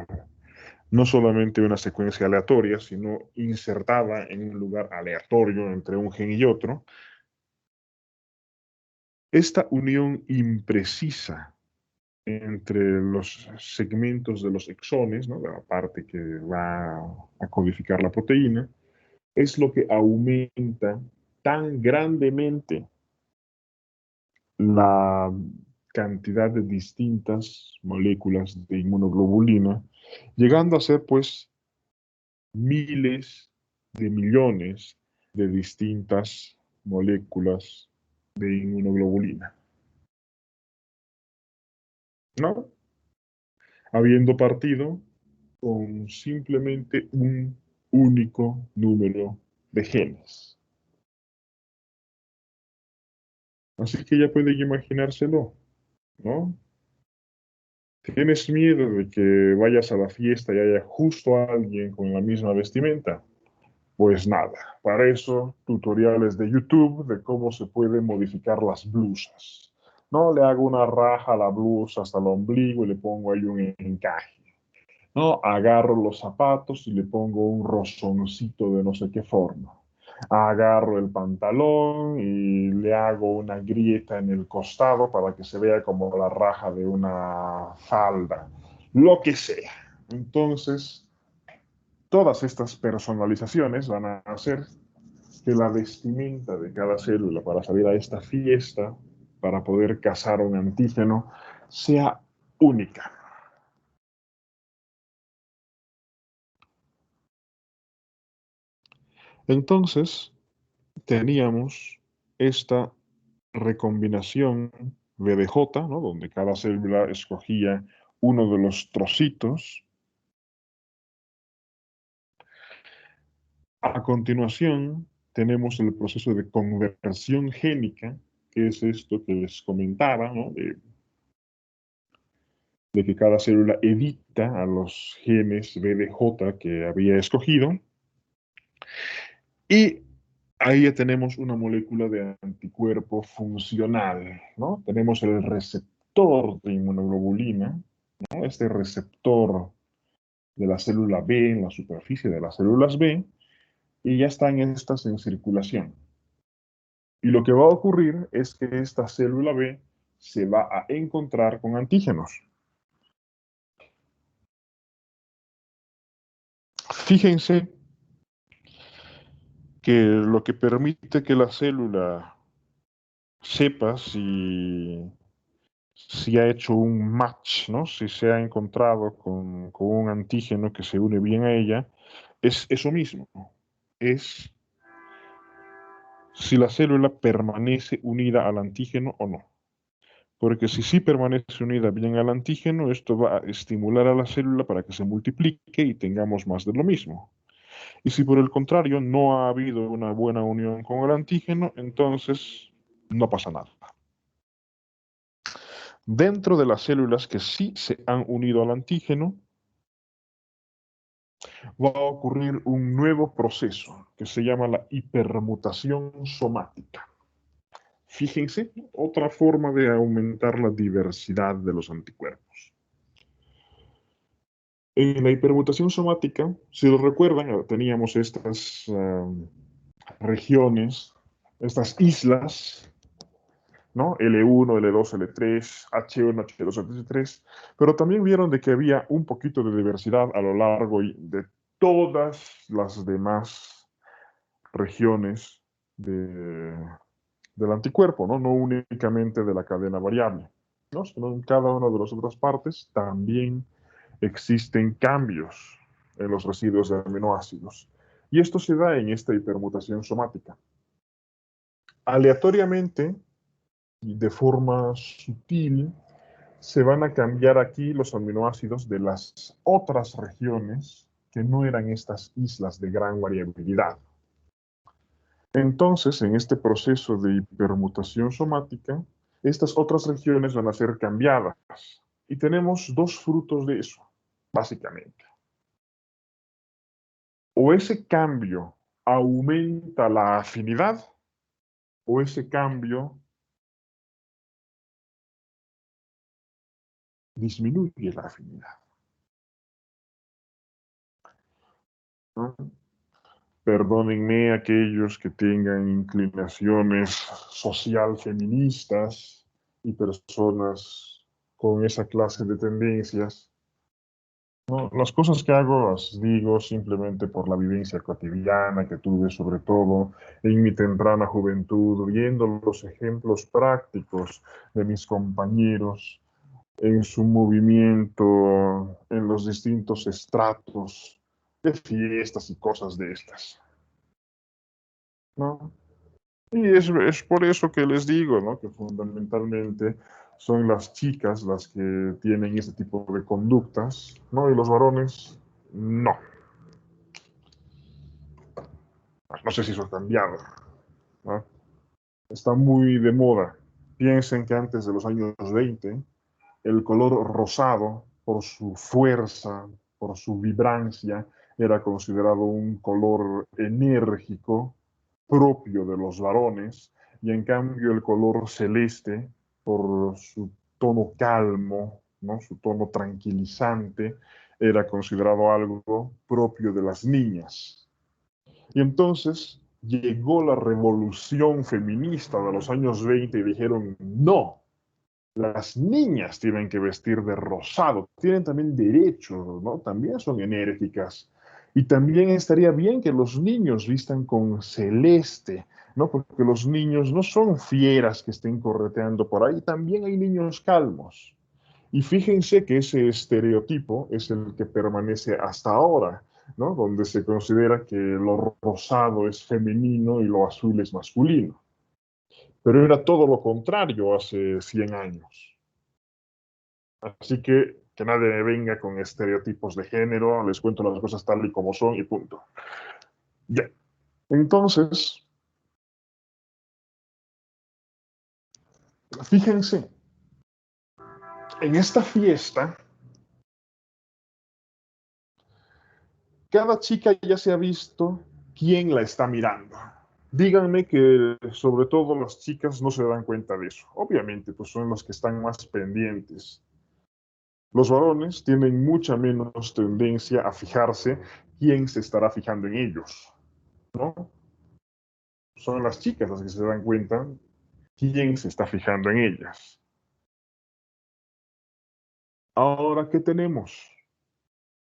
no solamente una secuencia aleatoria, sino insertada en un lugar aleatorio entre un gen y otro. Esta unión imprecisa entre los segmentos de los exones, ¿no? La parte que va a codificar la proteína, es lo que aumenta tan grandemente la cantidad de distintas moléculas de inmunoglobulina, llegando a ser pues miles de millones de distintas moléculas de inmunoglobulina, ¿no? Habiendo partido con simplemente un único número de genes. Así que ya pueden imaginárselo, ¿no? ¿Tienes miedo de que vayas a la fiesta y haya justo alguien con la misma vestimenta? Pues nada, para eso tutoriales de YouTube de cómo se pueden modificar las blusas. No le hago una raja a la blusa hasta el ombligo y le pongo ahí un encaje. No, agarro los zapatos y le pongo un rozoncito de no sé qué forma. Agarro el pantalón y le hago una grieta en el costado para que se vea como la raja de una falda, lo que sea. Entonces, todas estas personalizaciones van a hacer que la vestimenta de cada célula para salir a esta fiesta para poder cazar un antígeno sea única. Entonces, teníamos esta recombinación VDJ, ¿no? Donde cada célula escogía uno de los trocitos. A continuación, tenemos el proceso de conversión génica, que es esto que les comentaba, ¿no? De que cada célula edita a los genes VDJ que había escogido. Y ahí ya tenemos una molécula de anticuerpo funcional, ¿no? Tenemos el receptor de inmunoglobulina, ¿no? Este receptor de la célula B en la superficie de las células B, y ya están estas en circulación. Y lo que va a ocurrir es que esta célula B se va a encontrar con antígenos. Fíjense que lo que permite que la célula sepa si ha hecho un match, ¿no? Si se ha encontrado con un antígeno que se une bien a ella, es eso mismo. Es si la célula permanece unida al antígeno o no. Porque si sí permanece unida bien al antígeno, esto va a estimular a la célula para que se multiplique y tengamos más de lo mismo. Y si por el contrario no ha habido una buena unión con el antígeno, entonces no pasa nada. Dentro de las células que sí se han unido al antígeno, va a ocurrir un nuevo proceso que se llama la hipermutación somática. Fíjense, otra forma de aumentar la diversidad de los anticuerpos. En la hipermutación somática, si lo recuerdan, teníamos estas regiones, estas islas, ¿no? L1, L2, L3, H1, H2, H3, pero también vieron de que había un poquito de diversidad a lo largo de todas las demás regiones del anticuerpo, ¿no? No únicamente de la cadena variable, ¿no? Sino en cada una de las otras partes también existen cambios en los residuos de aminoácidos. Y esto se da en esta hipermutación somática. Aleatoriamente y de forma sutil, se van a cambiar aquí los aminoácidos de las otras regiones que no eran estas islas de gran variabilidad. Entonces, en este proceso de hipermutación somática, estas otras regiones van a ser cambiadas. Y tenemos dos frutos de eso, básicamente. O ese cambio aumenta la afinidad, o ese cambio disminuye la afinidad, ¿no? Perdónenme aquellos que tengan inclinaciones social feministas y personas con esa clase de tendencias. No, las cosas que hago las digo simplemente por la vivencia cotidiana que tuve, sobre todo en mi temprana juventud, viendo los ejemplos prácticos de mis compañeros en su movimiento, en los distintos estratos de fiestas y cosas de estas, ¿no? Y es por eso que les digo, ¿no? Que fundamentalmente son las chicas las que tienen ese tipo de conductas, ¿no? Y los varones, no. No sé si eso ha cambiado, ¿no? Está muy de moda. Piensen que antes de los años 20, el color rosado, por su fuerza, por su vibrancia, era considerado un color enérgico propio de los varones, y en cambio el color celeste, por su tono calmo, ¿no? Su tono tranquilizante, era considerado algo propio de las niñas. Y entonces llegó la revolución feminista de los años 20 y dijeron, no, las niñas tienen que vestir de rosado, tienen también derecho, ¿no? También son enérgicas. Y también estaría bien que los niños vistan con celeste, ¿no? Porque los niños no son fieras que estén correteando por ahí, también hay niños calmos. Y fíjense que ese estereotipo es el que permanece hasta ahora, ¿no? Donde se considera que lo rosado es femenino y lo azul es masculino. Pero era todo lo contrario hace 100 años. Así que nadie me venga con estereotipos de género, les cuento las cosas tal y como son y punto. Ya. Entonces, fíjense, en esta fiesta, cada chica ya se ha visto quién la está mirando. Díganme que sobre todo las chicas no se dan cuenta de eso. Obviamente, pues son los que están más pendientes. Los varones tienen mucha menos tendencia a fijarse quién se estará fijando en ellos, ¿no? Son las chicas las que se dan cuenta quién se está fijando en ellas. Ahora, ¿qué tenemos?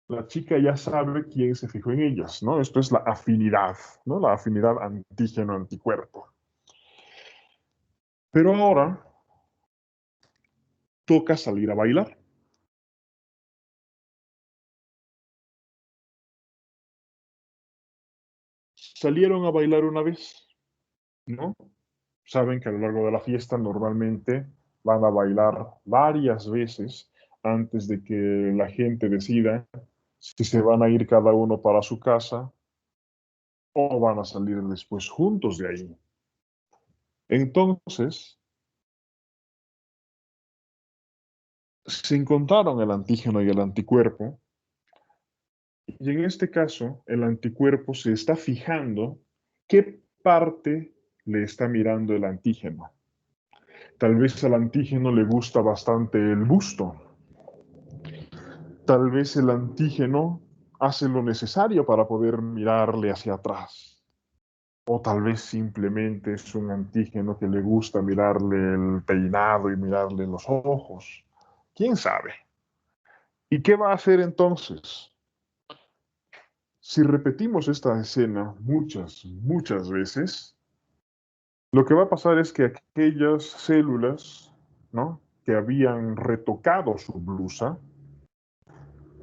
La chica ya sabe quién se fijó en ellas, ¿no? Esto es la afinidad, ¿no? La afinidad antígeno-anticuerpo. Pero ahora toca salir a bailar. Salieron a bailar una vez, ¿no? Saben que a lo largo de la fiesta normalmente van a bailar varias veces antes de que la gente decida si se van a ir cada uno para su casa o van a salir después juntos de ahí. Entonces, se encontraron el antígeno y el anticuerpo, y en este caso, el anticuerpo se está fijando qué parte le está mirando el antígeno. Tal vez al antígeno le gusta bastante el busto. Tal vez el antígeno hace lo necesario para poder mirarle hacia atrás. O tal vez simplemente es un antígeno que le gusta mirarle el peinado y mirarle los ojos. ¿Quién sabe? ¿Y qué va a hacer entonces? Si repetimos esta escena muchas veces, lo que va a pasar es que aquellas células, ¿no?, que habían retocado su blusa,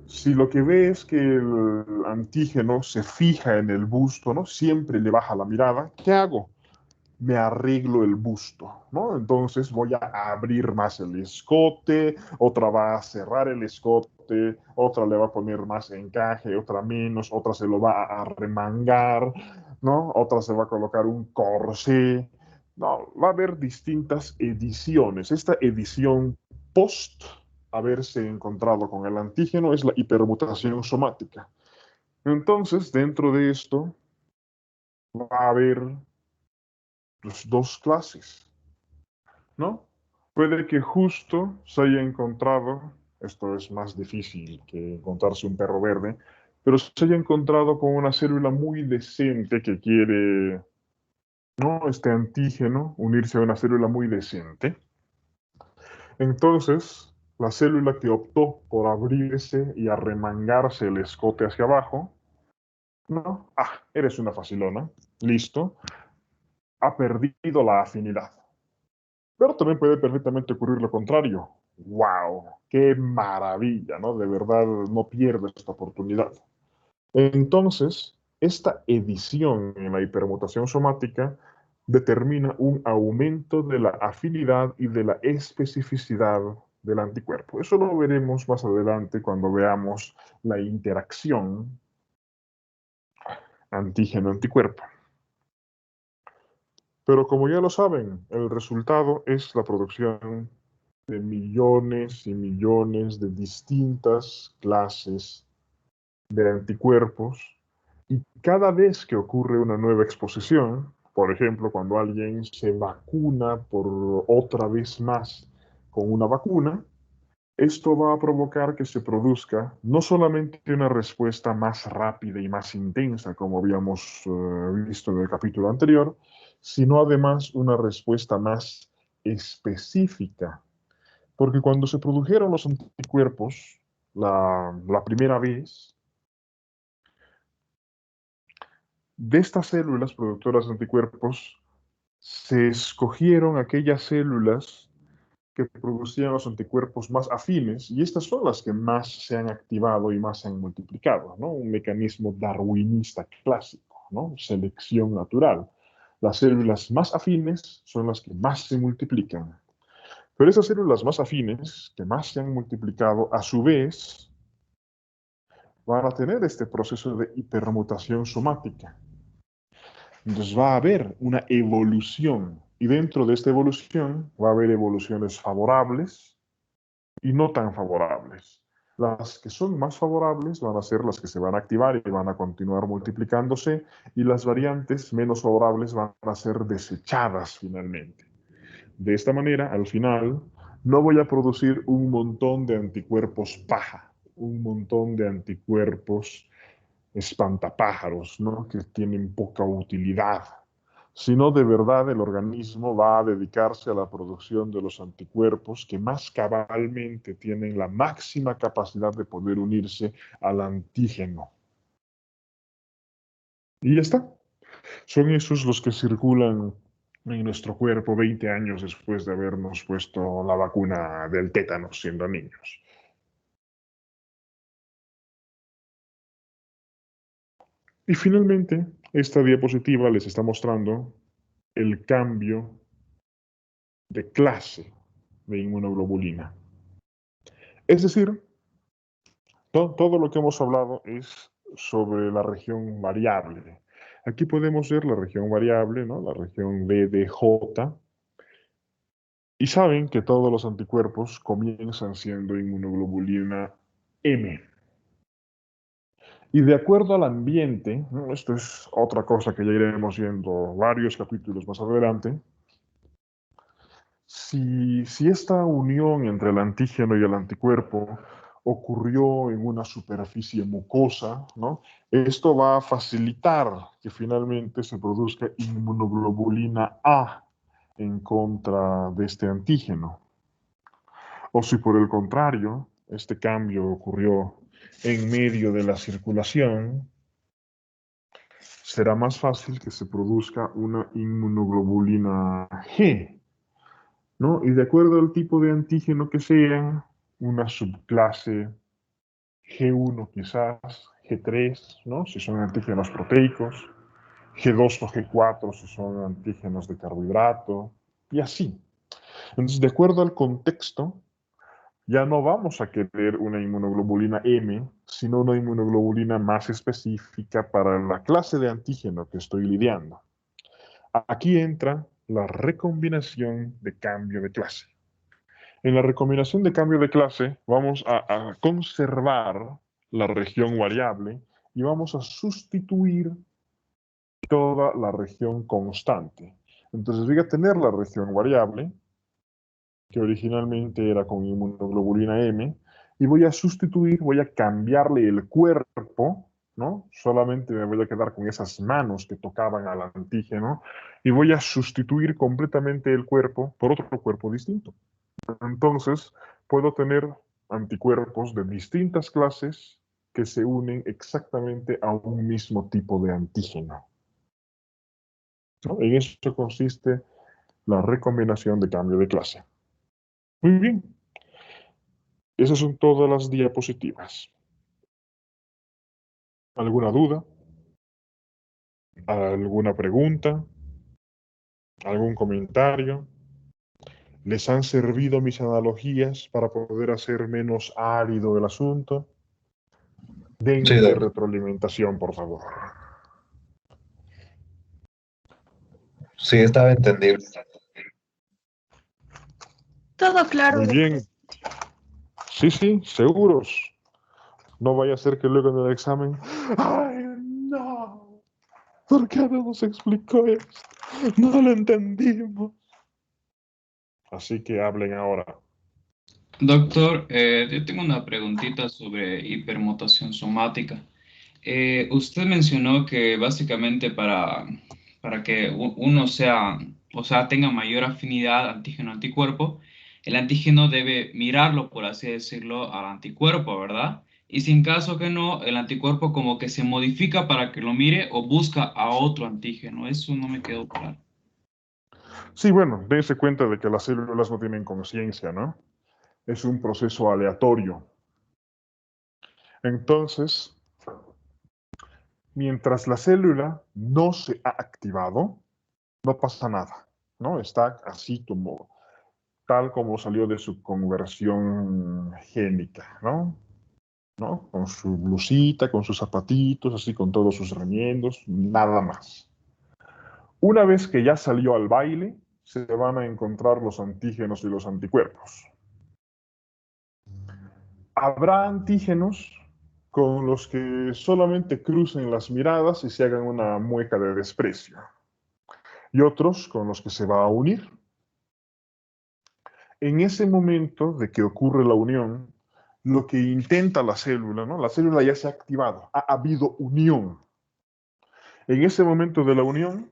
si lo que ve es que el antígeno se fija en el busto, ¿no? Siempre le baja la mirada, ¿qué hago? Me arreglo el busto, ¿no? Entonces voy a abrir más el escote, otra va a cerrar el escote, otra le va a poner más encaje, otra menos, otra se lo va a remangar, ¿no? Otra se va a colocar un corsé. No, va a haber distintas ediciones. Esta edición post haberse encontrado con el antígeno es la hipermutación somática. Entonces, dentro de esto va a haber pues, dos clases, ¿no? Puede que justo se haya encontrado, esto es más difícil que encontrarse un perro verde, pero se haya encontrado con una célula muy decente que quiere, ¿no?, este antígeno unirse a una célula muy decente. Entonces, la célula que optó por abrirse y arremangarse el escote hacia abajo, ¿no? Ah, eres una facilona, listo, ha perdido la afinidad. Pero también puede perfectamente ocurrir lo contrario. ¡Wow! ¡Qué maravilla! ¿No? De verdad, no pierdes esta oportunidad. Entonces, esta edición en la hipermutación somática determina un aumento de la afinidad y de la especificidad del anticuerpo. Eso lo veremos más adelante cuando veamos la interacción antígeno-anticuerpo. Pero como ya lo saben, el resultado es la producción de millones y millones de distintas clases de anticuerpos, y cada vez que ocurre una nueva exposición, por ejemplo, cuando alguien se vacuna por otra vez más con una vacuna, esto va a provocar que se produzca no solamente una respuesta más rápida y más intensa, como habíamos visto en el capítulo anterior, sino además una respuesta más específica. Porque cuando se produjeron los anticuerpos la primera vez, de estas células productoras de anticuerpos se escogieron aquellas células que producían los anticuerpos más afines, y estas son las que más se han activado y más se han multiplicado, ¿no? Un mecanismo darwinista clásico, ¿no? Selección natural. Las células más afines son las que más se multiplican. Pero esas células más afines, que más se han multiplicado, a su vez, van a tener este proceso de hipermutación somática. Entonces va a haber una evolución, y dentro de esta evolución va a haber evoluciones favorables y no tan favorables. Las que son más favorables van a ser las que se van a activar y van a continuar multiplicándose, y las variantes menos favorables van a ser desechadas finalmente. De esta manera, al final, no voy a producir un montón de anticuerpos paja, un montón de anticuerpos espantapájaros, ¿no? Que tienen poca utilidad, sino de verdad el organismo va a dedicarse a la producción de los anticuerpos que más cabalmente tienen la máxima capacidad de poder unirse al antígeno. Y ya está. Son esos los que circulan en nuestro cuerpo 20 años después de habernos puesto la vacuna del tétano siendo niños. Y finalmente, esta diapositiva les está mostrando el cambio de clase de inmunoglobulina. Es decir, todo lo que hemos hablado es sobre la región variable. Aquí podemos ver la región variable, ¿no? La región DDJ. Y saben que todos los anticuerpos comienzan siendo inmunoglobulina M. Y de acuerdo al ambiente, ¿no? Esto es otra cosa que ya iremos viendo varios capítulos más adelante, si esta unión entre el antígeno y el anticuerpo ocurrió en una superficie mucosa, ¿no? Esto va a facilitar que finalmente se produzca inmunoglobulina A en contra de este antígeno. O si por el contrario, este cambio ocurrió en medio de la circulación, será más fácil que se produzca una inmunoglobulina G, ¿no? Y de acuerdo al tipo de antígeno que sea, una subclase G1 quizás, G3, ¿no? Si son antígenos proteicos, G2 o G4 si son antígenos de carbohidrato, y así. Entonces, de acuerdo al contexto, ya no vamos a querer una inmunoglobulina M, sino una inmunoglobulina más específica para la clase de antígeno que estoy lidiando. Aquí entra la recombinación de cambio de clase. En la recombinación de cambio de clase vamos a conservar la región variable y vamos a sustituir toda la región constante. Entonces voy a tener la región variable, que originalmente era con inmunoglobulina M, y voy a sustituir, voy a cambiarle el cuerpo, ¿no? Solamente me voy a quedar con esas manos que tocaban al antígeno, y voy a sustituir completamente el cuerpo por otro cuerpo distinto. Entonces, puedo tener anticuerpos de distintas clases que se unen exactamente a un mismo tipo de antígeno, ¿no? En eso consiste la recombinación de cambio de clase. Muy bien, esas son todas las diapositivas. ¿Alguna duda? ¿Alguna pregunta? ¿Algún comentario? ¿Les han servido mis analogías para poder hacer menos árido el asunto? Sí, Denme doctor. retroalimentación, por favor. Sí, estaba entendible. Todo claro, Muy doctor. bien. Sí, sí, seguros. No vaya a ser que luego en el examen. ¡Ay, no! ¿Por qué no nos explicó esto? No lo entendimos. Así que hablen ahora. Doctor, yo tengo una preguntita sobre hipermutación somática. Usted mencionó que básicamente para que uno sea, o sea, tenga mayor afinidad antígeno-anticuerpo, el antígeno debe mirarlo, por así decirlo, al anticuerpo, ¿verdad? Y si en caso que no, el anticuerpo como que se modifica para que lo mire o busca a otro antígeno. Eso no me quedó claro. Sí, bueno, dense cuenta de que las células no tienen conciencia, ¿no? Es un proceso aleatorio. Entonces, mientras la célula no se ha activado, no pasa nada, ¿no? Está así como, tal como salió de su conversión génica, ¿no? ¿No? Con su blusita, con sus zapatitos, así con todos sus remiendos, nada más. Una vez que ya salió al baile, se van a encontrar los antígenos y los anticuerpos. Habrá antígenos con los que solamente crucen las miradas y se hagan una mueca de desprecio, y otros con los que se va a unir. En ese momento de que ocurre la unión, lo que intenta la célula, ¿no? La célula ya se ha activado, ha habido unión. En ese momento de la unión,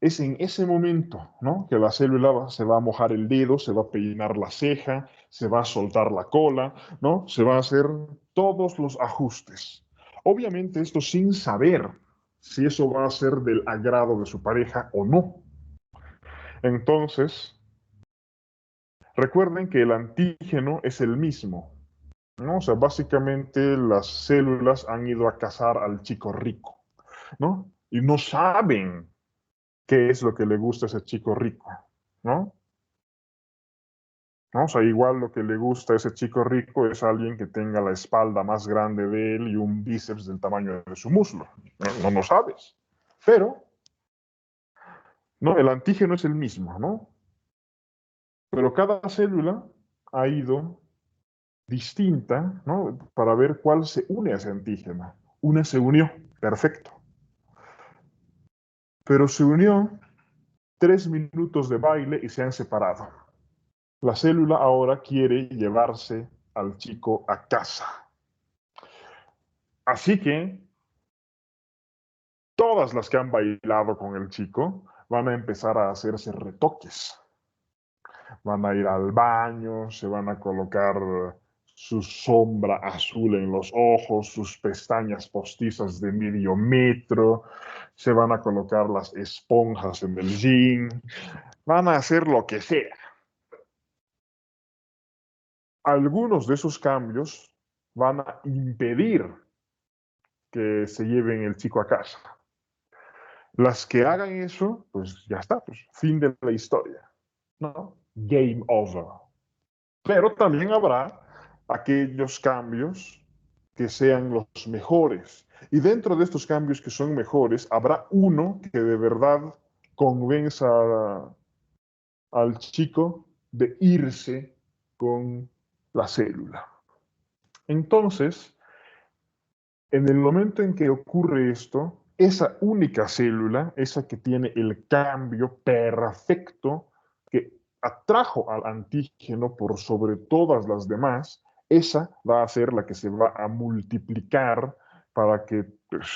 es en ese momento, ¿no? Que la célula se va a mojar el dedo, se va a peinar la ceja, se va a soltar la cola, ¿no? Se va a hacer todos los ajustes. Obviamente esto sin saber si eso va a ser del agrado de su pareja o no. Entonces, recuerden que el antígeno es el mismo, ¿no? O sea, básicamente las células han ido a cazar al chico rico, ¿no? Y no saben qué es lo que le gusta a ese chico rico, ¿no? ¿No? O sea, igual lo que le gusta a ese chico rico es alguien que tenga la espalda más grande de él y un bíceps del tamaño de su muslo. No, no lo sabes. Pero, ¿no? El antígeno es el mismo, ¿no? Pero cada célula ha ido distinta, ¿no? Para ver cuál se une a ese antígeno. Una se unió, perfecto. Pero se unió 3 minutos de baile y se han separado. La célula ahora quiere llevarse al chico a casa. Así que todas las que han bailado con el chico van a empezar a hacerse retoques. Van a ir al baño, se van a colocar su sombra azul en los ojos, sus pestañas postizas de medio metro, se van a colocar las esponjas en el jean, van a hacer lo que sea. Algunos de esos cambios van a impedir que se lleven el chico a casa. Las que hagan eso, pues ya está, pues fin de la historia, ¿no? Game over. Pero también habrá aquellos cambios que sean los mejores. Y dentro de estos cambios que son mejores, habrá uno que de verdad convenza al chico de irse con la célula. Entonces, en el momento en que ocurre esto, esa única célula, esa que tiene el cambio perfecto que atrajo al antígeno por sobre todas las demás, esa va a ser la que se va a multiplicar para que, pues,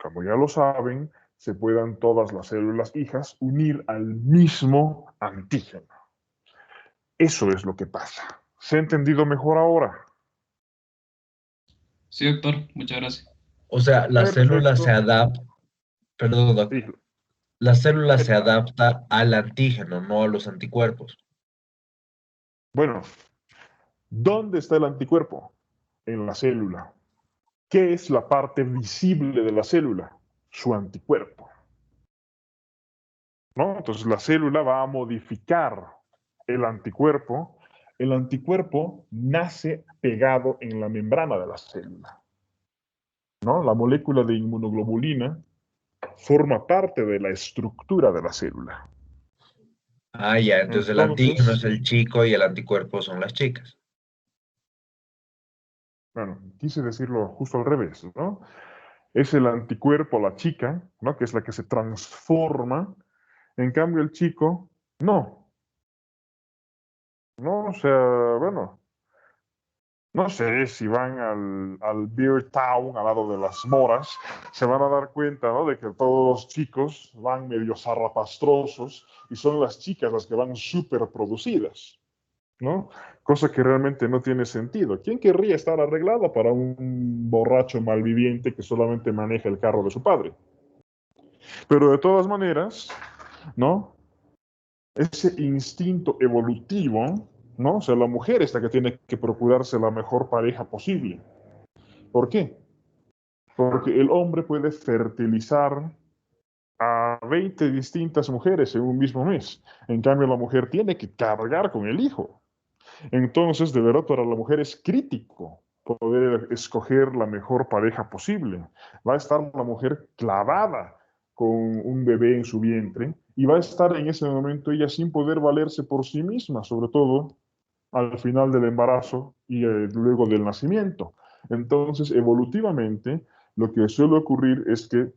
como ya lo saben, se puedan todas las células hijas unir al mismo antígeno. Eso es lo que pasa. ¿Se ha entendido mejor ahora? Sí, doctor, muchas gracias. O sea, la célula se Perfecto. adapta, perdón, Sí, la célula se exacto. adapta al antígeno, no a los anticuerpos. Bueno, ¿dónde está el anticuerpo? En la célula. ¿Qué es la parte visible de la célula? Su anticuerpo, ¿no? Entonces la célula va a modificar el anticuerpo. El anticuerpo nace pegado en la membrana de la célula, ¿no? La molécula de inmunoglobulina forma parte de la estructura de la célula. Ah, ya, entonces el antígeno es Entonces, el chico y el anticuerpo son las chicas. bueno, quise decirlo justo al revés, ¿no? Es el anticuerpo, la chica, ¿no? Que es la que se transforma. En cambio, el chico, no. No, o sea, bueno, no sé si van al Beer Town, al lado de las moras, se van a dar cuenta, ¿no? De que todos los chicos van medio zarrapastrosos y son las chicas las que van súper producidas, ¿no? Cosa que realmente no tiene sentido. ¿Quién querría estar arreglada para un borracho malviviente que solamente maneja el carro de su padre? Pero de todas maneras, ¿no? ese instinto evolutivo, ¿no? O sea, la mujer es la que tiene que procurarse la mejor pareja posible. ¿Por qué? Porque el hombre puede fertilizar a 20 distintas mujeres en un mismo mes. En cambio, la mujer tiene que cargar con el hijo. Entonces, de verdad, para la mujer es crítico poder escoger la mejor pareja posible. Va a estar la mujer clavada con un bebé en su vientre y va a estar en ese momento ella sin poder valerse por sí misma, sobre todo al final del embarazo y luego del nacimiento. Entonces, evolutivamente, lo que suele ocurrir es que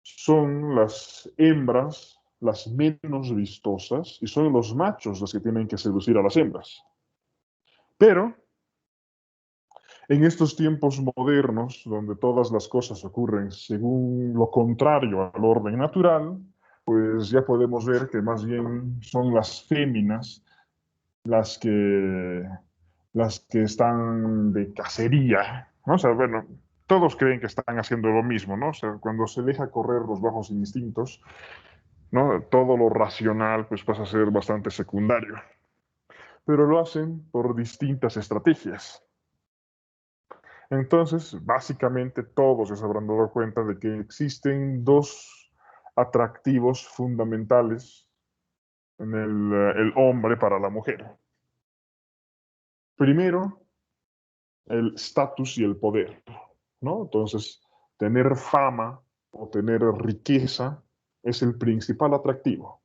son las hembras las menos vistosas y son los machos los que tienen que seducir a las hembras. Pero en estos tiempos modernos, donde todas las cosas ocurren según lo contrario al orden natural, pues ya podemos ver que más bien son las féminas las que, las que están de cacería, ¿no? O sea, bueno, todos creen que están haciendo lo mismo, ¿no? O sea, cuando se deja correr los bajos instintos, ¿no? Todo lo racional pues pasa a ser bastante secundario, pero lo hacen por distintas estrategias. Entonces, básicamente todos se habrán dado cuenta de que existen dos atractivos fundamentales en el hombre para la mujer. Primero, el estatus y el poder, ¿no? Entonces, tener fama o tener riqueza es el principal atractivo.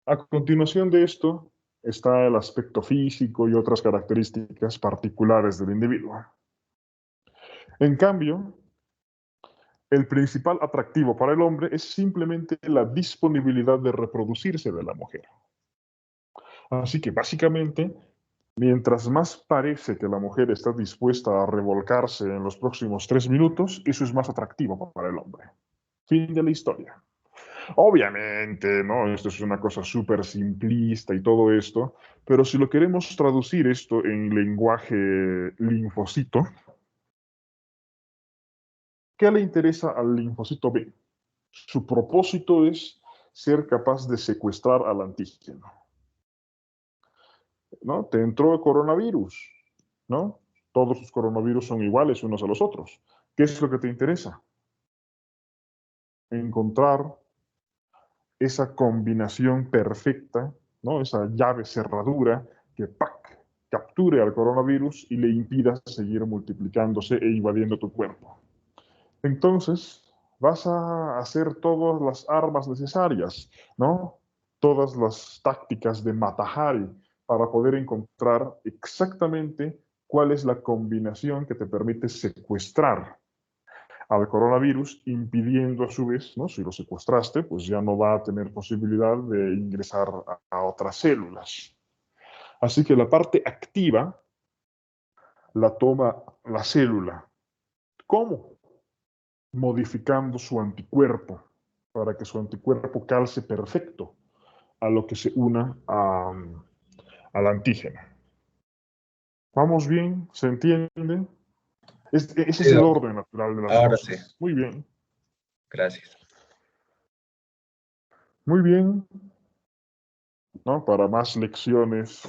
A continuación de esto está el aspecto físico y otras características particulares del individuo. En cambio, el principal atractivo para el hombre es simplemente la disponibilidad de reproducirse de la mujer. Así que básicamente, mientras más parece que la mujer está dispuesta a revolcarse en los próximos 3 minutos, eso es más atractivo para el hombre. Fin de la historia. Obviamente, ¿no? Esto es una cosa súper simplista y todo esto, pero si lo queremos traducir esto en lenguaje linfocito, ¿qué le interesa al linfocito B? Su propósito es ser capaz de secuestrar al antígeno, ¿no? Te entró el coronavirus, ¿no? Todos los coronavirus son iguales unos a los otros. ¿Qué es lo que te interesa? Encontrar esa combinación perfecta, ¿no? Esa llave cerradura que ¡pac! Capture al coronavirus y le impida seguir multiplicándose e invadiendo tu cuerpo. Entonces, vas a hacer todas las armas necesarias, ¿no? Todas las tácticas de Mata-Hari para poder encontrar exactamente cuál es la combinación que te permite secuestrar al coronavirus, impidiendo a su vez, ¿no? Si lo secuestraste, pues ya no va a tener posibilidad de ingresar a otras células. Así que la parte activa la toma la célula. ¿Cómo? Modificando su anticuerpo para que su anticuerpo calce perfecto a lo que se una al antígeno. ¿Vamos bien? ¿Se entiende? Ese es Sí, el doctor. orden natural de las Ahora sí, cosas. Muy bien. gracias. Muy bien. ¿No? Para más lecciones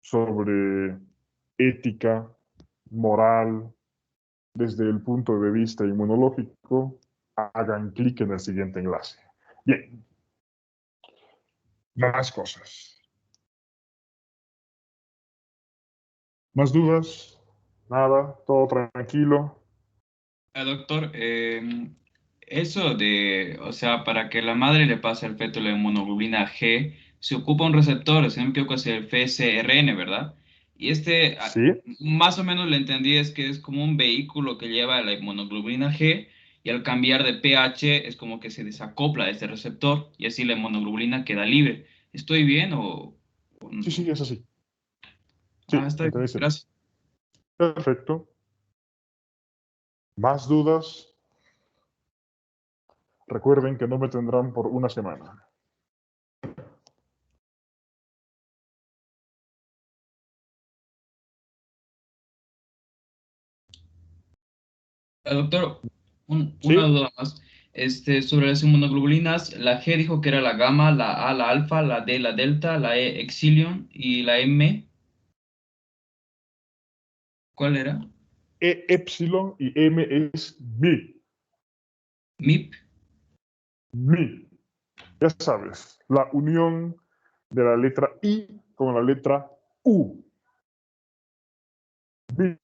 sobre ética, moral, desde el punto de vista inmunológico, hagan clic en el siguiente enlace. Bien, más cosas. ¿Más dudas? Nada, todo tranquilo. Doctor, eso de, o sea, para que la madre le pase al feto la inmunoglobulina G, se ocupa un receptor, si no me equivoco, es el FcRn, ¿verdad? Y este, Sí, más o menos le entendí, es que es como un vehículo que lleva la inmunoglobulina G y al cambiar de pH es como que se desacopla de este receptor y así la inmunoglobulina queda libre. ¿Estoy bien o sí, sí, no? es así. Ah, Sí, está bien, entendiste bien. gracias. Perfecto. ¿Más dudas? Recuerden que no me tendrán por una semana. Doctor, una ¿Sí? duda más. Sobre las inmunoglobulinas, la G dijo que era la gamma, la A la alfa, la D la delta, la E epsilon y la M, ¿cuál era? E epsilon y M es mi. MIP. Mi. Ya sabes, la unión de la letra I con la letra U. Mi.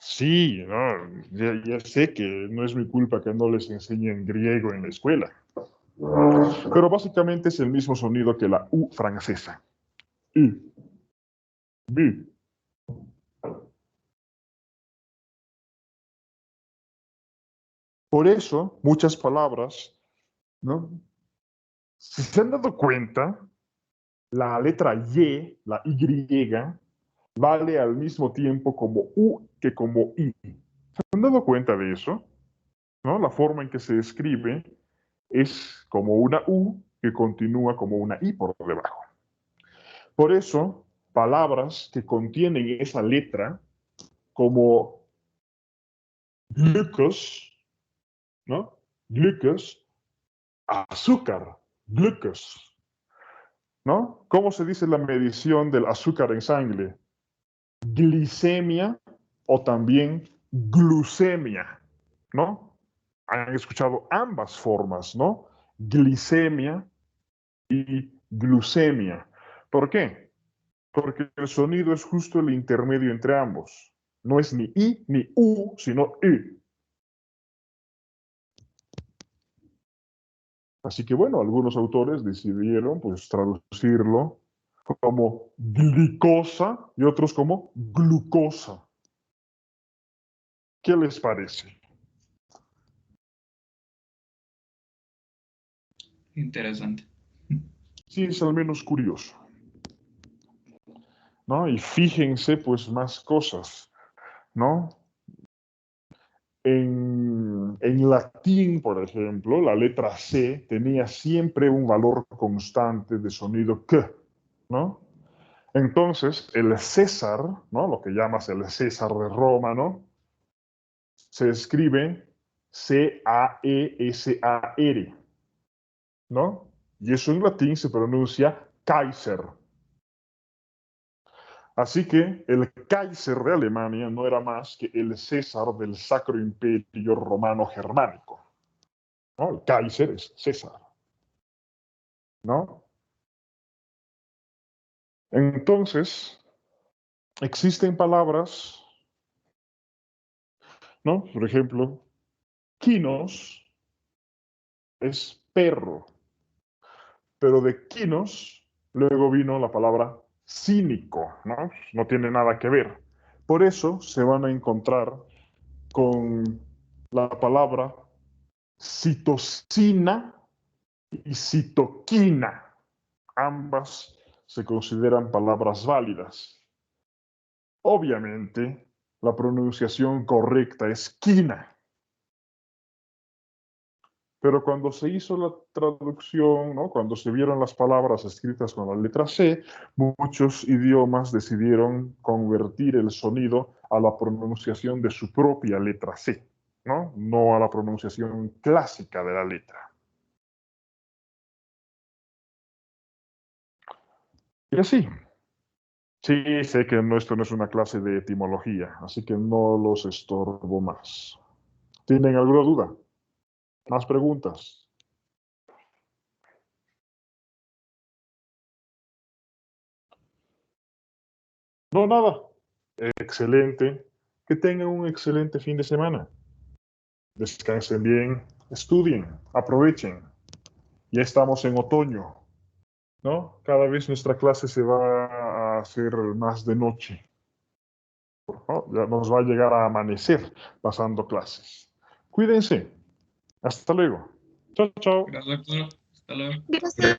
Sí, no, ya sé que no es mi culpa que no les enseñen griego en la escuela. Pero básicamente es el mismo sonido que la U francesa. I. Mi. Por eso, muchas palabras, ¿no? Si se han dado cuenta, la letra Y, la Y, vale al mismo tiempo como U que como I. ¿Se han dado cuenta de eso? ¿No? La forma en que se escribe es como una U que continúa como una I por debajo. Por eso, palabras que contienen esa letra, como glucose, ¿no? Glucose, azúcar, glucose, ¿no? ¿Cómo se dice la medición del azúcar en sangre? Glicemia o también glucemia, ¿no? Han escuchado ambas formas, ¿no? Glicemia y glucemia. ¿Por qué? Porque el sonido es justo el intermedio entre ambos. No es ni I ni U, sino I. Así que bueno, algunos autores decidieron pues traducirlo como glicosa y otros como glucosa. ¿Qué les parece? Interesante. Sí, es al menos curioso, ¿no? Y fíjense pues más cosas, ¿no? En latín, por ejemplo, la letra C tenía siempre un valor constante de sonido K, ¿no? Entonces, el César, ¿no? Lo que llamas el César de Roma, ¿no? Se escribe C-A-E-S-A-R, ¿no? Y eso en latín se pronuncia Kaiser. Así que el Kaiser de Alemania no era más que el César del Sacro Imperio Romano Germánico, ¿no? El Kaiser es César, ¿no? Entonces, existen palabras, ¿no? Por ejemplo, quinos es perro, pero de quinos luego vino la palabra cínico, ¿no? No tiene nada que ver. Por eso se van a encontrar con la palabra citocina y citoquina. Ambas se consideran palabras válidas. Obviamente, la pronunciación correcta es quina. Pero cuando se hizo la traducción, ¿no? Cuando se vieron las palabras escritas con la letra C, muchos idiomas decidieron convertir el sonido a la pronunciación de su propia letra C, ¿no? No a la pronunciación clásica de la letra. Y así. Sí, sé que esto no es una clase de etimología, así que no los estorbo más. ¿Tienen alguna duda? ¿Más preguntas? No, nada. Excelente. Que tengan un excelente fin de semana. Descansen bien, estudien, aprovechen. Ya estamos en otoño, ¿no? Cada vez nuestra clase se va a hacer más de noche, ¿no? Ya nos va a llegar a amanecer pasando clases. Cuídense. Hasta luego. Chao, chao. Gracias, doctor. Hasta luego. Gracias.